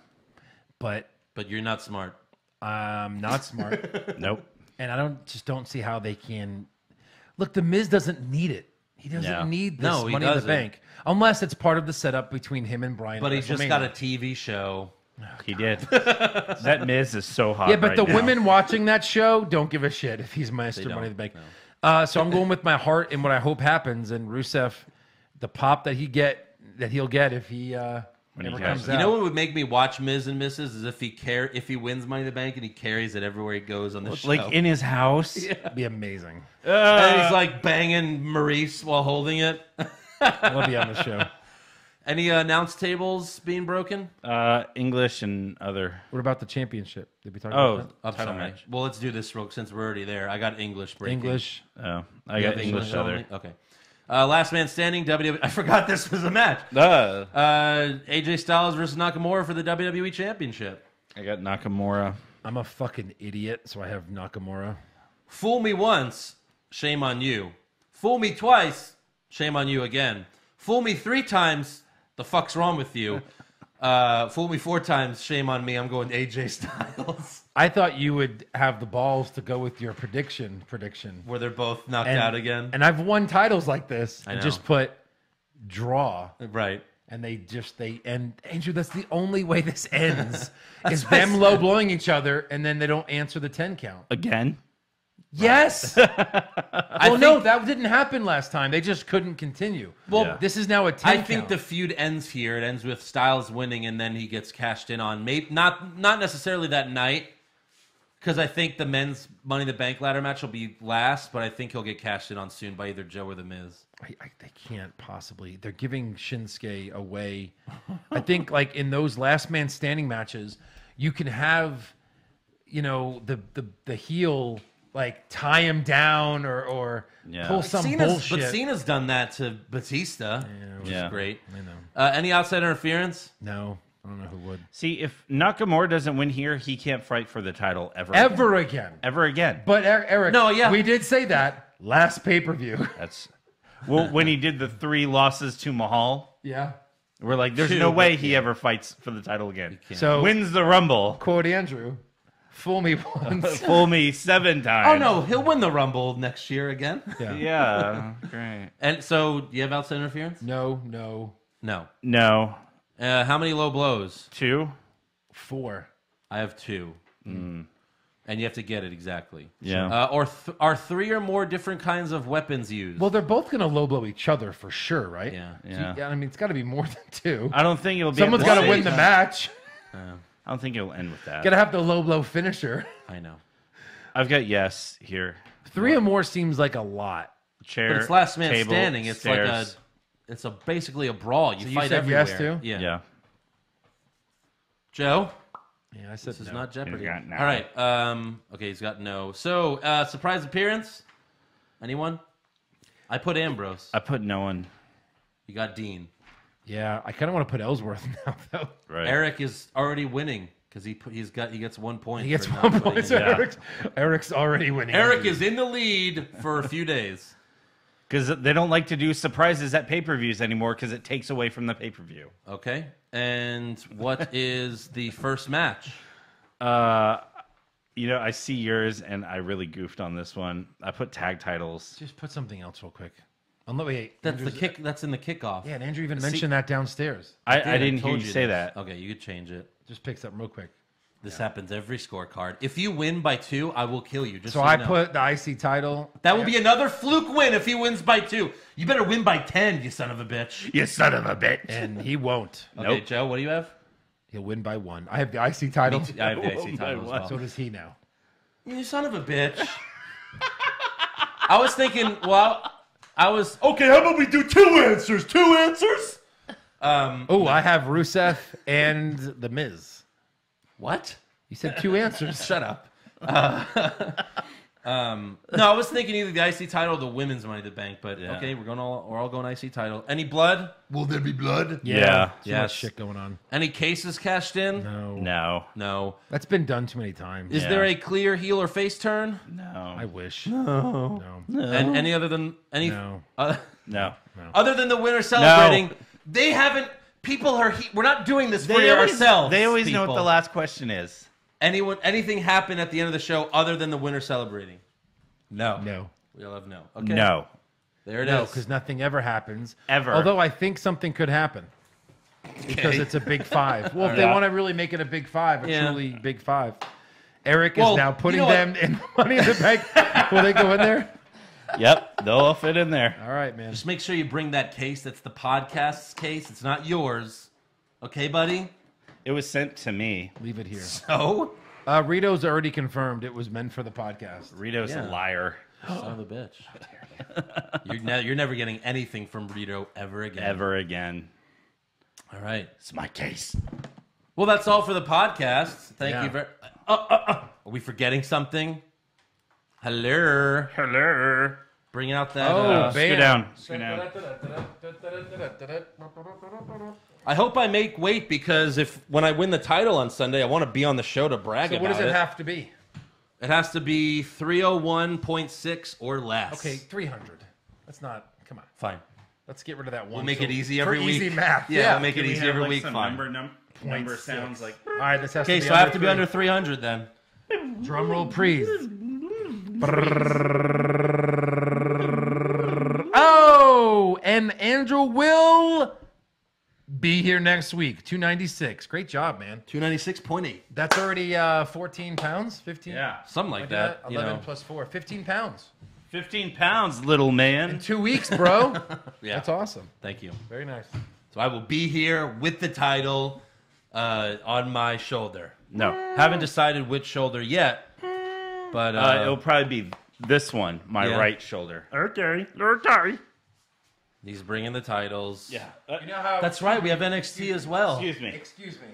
But you're not smart. I'm not smart. Nope. And I don't see how they can. Look, the Miz doesn't need it. He doesn't need this No, he Money in the doesn't. Bank unless it's part of the setup between him and Bryan. But at he just WrestleMania. got a TV show. He did. That Miz is so hot. Yeah, but right the now. women watching that show don't give a shit if he's Mr. don't. Money in the Bank. So I'm going with my heart and what I hope happens. And Rusev, the pop that he'll get if he ever he comes cashes. out. You know what would make me watch Miz and Mrs. is if he wins Money in the Bank and he carries it everywhere he goes on the show. Like in his house. It'd be amazing. And he's like banging Maurice while holding it. I'll be on the show. Any announce tables being broken? English and other. What about the championship? Did we talk Oh, about I'm title sorry. match. Well, let's do this real since we're already there. I got English that? breaking. English. Oh, I You got have English other. only? Okay. Last man standing. WWE. I forgot this was a match. AJ Styles versus Nakamura for the WWE Championship. I got Nakamura. I'm a fucking idiot, so I have Nakamura. Fool me once, shame on you. Fool me twice, shame on you again. Fool me 3 times, the fuck's wrong with you? Fool me 4 times, shame on me. I'm going AJ Styles. I thought you would have the balls to go with your prediction. Where they're both knocked out again. And I've won titles like this and know. just put draw. Right. And they end. Andrew, that's the only way this ends is them low blowing each other, and then they don't answer the 10 count. Again? Yes. No, that didn't happen last time. They just couldn't continue. Well, this is now a 10 I count. think the feud ends here. It ends with Styles winning, and then he gets cashed in on. Maybe not necessarily that night, because I think the men's Money in the Bank ladder match will be last, but I think he'll get cashed in on soon by either Joe or The Miz. They can't possibly. They're giving Shinsuke away. I think like in those last man standing matches, you can have, the heel like tie him down or pull some bullshit. But Cena's done that to Batista, which is great. I know. Any outside interference? No, I don't know who would. See, if Nakamura doesn't win here, he can't fight for the title ever Again. Ever again. But Eric, No, yeah. we did say that last pay-per-view. That's when he did the 3 losses to Mahal. Yeah. We're like, there's 2, no way but he ever fights for the title again. So Wins the Rumble. quote Andrew, fool me once. Fool me 7 times. Oh no, he'll win the Rumble next year again. Yeah, great. And so, do you have outside interference? No. No. No. How many low blows? 2? 4. I have 2. And you have to get it exactly. Yeah. Are 3 or more different kinds of weapons used? Well, they're both going to low blow each other for sure, right? Yeah. I mean, it's got to be more than 2. I don't think it'll be. Someone's got to win the match. I don't think it'll end with that. Got to have the low blow finisher. I know. I've got yes here. 3 or more seems like a lot. Chair. But it's last man table, standing. It's stairs. basically a brawl. You you fight said everywhere. yes to? Yeah. Joe? Yeah, I said This is no. not Jeopardy. He's got no. All right. Okay, he's got no. So, surprise appearance? Anyone? I put Ambrose. I put no one. You got Dean. Yeah, I kind of want to put Ellsworth now, though. Right. Eric is already winning because he gets 1 point. He gets for not 1 putting point. him. So Eric's already winning. Eric is in the lead for a few days. Because they don't like to do surprises at pay-per-views anymore because it takes away from the pay-per-view. Okay. And what is the first match? I see yours, and I really goofed on this one. I put tag titles. Just put something else real quick. Wait, That's Andrew's- the kick. That's in the kickoff. Yeah, and Andrew even mentioned that downstairs. I didn't hear told you say this. that. Okay, you could change it. Just pick something real quick. This happens every scorecard. If you win by 2, I will kill you. Just So so I you know. put the IC title. That will be another fluke win if he wins by 2. You better win by 10, you son of a bitch. You son of a bitch. And he won't. Okay, Nope. Joe, what do you have? He'll win by 1. I have the IC title. I have the IC title as well. So does he now. You son of a bitch. I was thinking, well, okay, how about we do 2 answers? 2 answers? Oh, I have Rusev and The Miz. What? You said 2 answers. Shut up. No, I was thinking either the IC title or the women's Money in the Bank, but okay, we're all going IC title. Any blood? Will there be blood? Yeah. Too Yes. much shit going on. Any cases cashed in? No. No. No. That's been done too many times. Is there a clear heel or face turn? No. I wish. No. And any other than any? No. No. Other than the winner celebrating, they haven't. People are. We're not doing this for ourselves. They always know what people. the last question is. Anything happen at the end of the show other than the winner celebrating? No. No. We all have no. Okay. No. There it is. No, because nothing ever happens. Ever. Although I think something could happen. Because it's a big 5. Well, if they want to really make it a big 5, a truly big 5. Eric is now putting them in Money in the Bank. Will they go in there? Yep. They'll all fit in there. All right, man. Just make sure you bring that case. That's the podcast's case. It's not yours. Okay, buddy? It was sent to me. Leave it here. So? Rito's already confirmed it was meant for the podcast. Rito's a liar. Son of a bitch. You're never getting anything from Rito ever again. Ever again. All right. It's my case. Well, that's all for the podcast. Thank you very Are we forgetting something? Hello. Hello. Bring out that. Scoot down. Scoot down. I hope I make weight because when I win the title on Sunday, I want to be on the show to brag So about what does it it. have to be? It has to be 301.6 or less. Okay, 300. That's not. Come on. Fine. Let's get rid of that one. We'll make it easy every for week. Easy math. Yeah, we'll make it Can we easy have, every like, week. some Fine. number sounds like. All right, this has Okay, to be so I have to be three. under 300 then. Drum roll, please. Oh, and Andrew will be here next week. 296. Great job, man. 296.8. That's already 14 pounds? 15? Yeah. Something like that. 11 plus 4. 15 pounds. 15 pounds, little man. In 2 weeks, bro. Yeah. That's awesome. Thank you. Very nice. So I will be here with the title on my shoulder. No. Haven't decided which shoulder yet, but It'll probably be this one, my Yeah. right shoulder. Okay. he's bringing the titles. Yeah. You know how... That's right. We have NXT as well. Excuse me. Excuse me.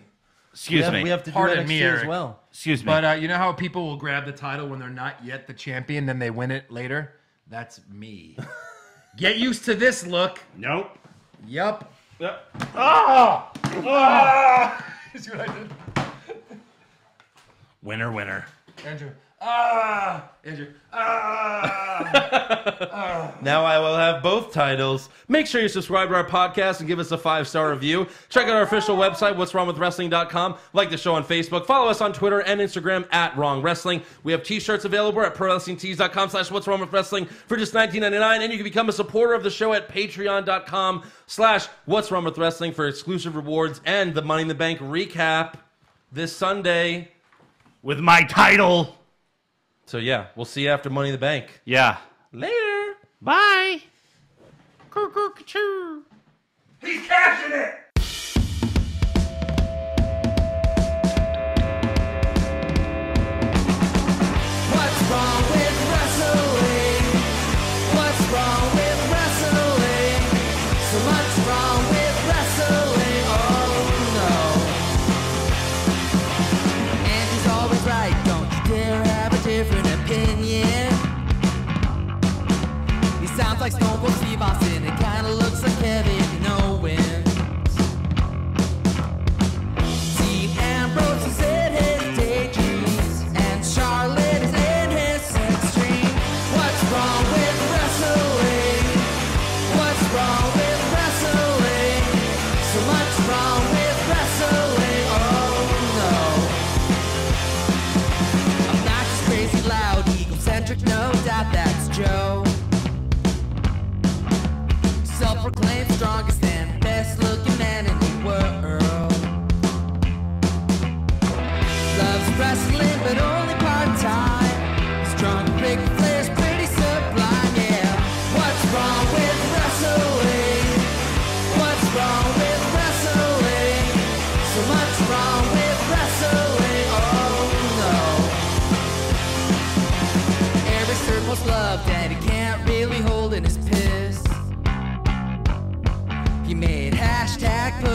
Excuse me. We have to do Pardon NXT me, as Eric. well. Excuse me. But you know how people will grab the title when they're not yet the champion, then they win it later? That's me. Get used to this look. nope. Yup. Oh! See what I did? Winner, winner. Andrew. Andrew. Now I will have both titles. Make sure you subscribe to our podcast and give us a 5-star review. Check out our official website, what'swrongwithwrestling.com. Like the show on Facebook. Follow us on Twitter and Instagram at Wrong Wrestling. We have t-shirts available at prowrestlingtees.com/what'swrongwithwrestling for just $19.99. And you can become a supporter of the show at patreon.com/what'swrongwithwrestling for exclusive rewards and the Money in the Bank recap this Sunday. With my title. So yeah, we'll see you after Money in the Bank. Yeah. Later. Bye. He's cashing it! What's wrong with wrestling? What's wrong with wrestling? So much wrong with wrestling, oh no. And he's always right, don't you dare have a different opinion. He sounds like Stone Cold Steve Austin, it kinda looks like Kevin Owens.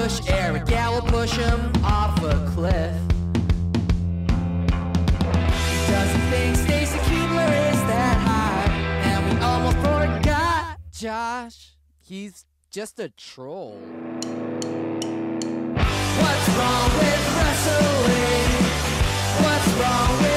push Eric, yeah, we'll push him off a cliff. He doesn't think Stacy Keebler is that high, and we almost forgot Josh. He's just a troll. What's wrong with wrestling? What's wrong with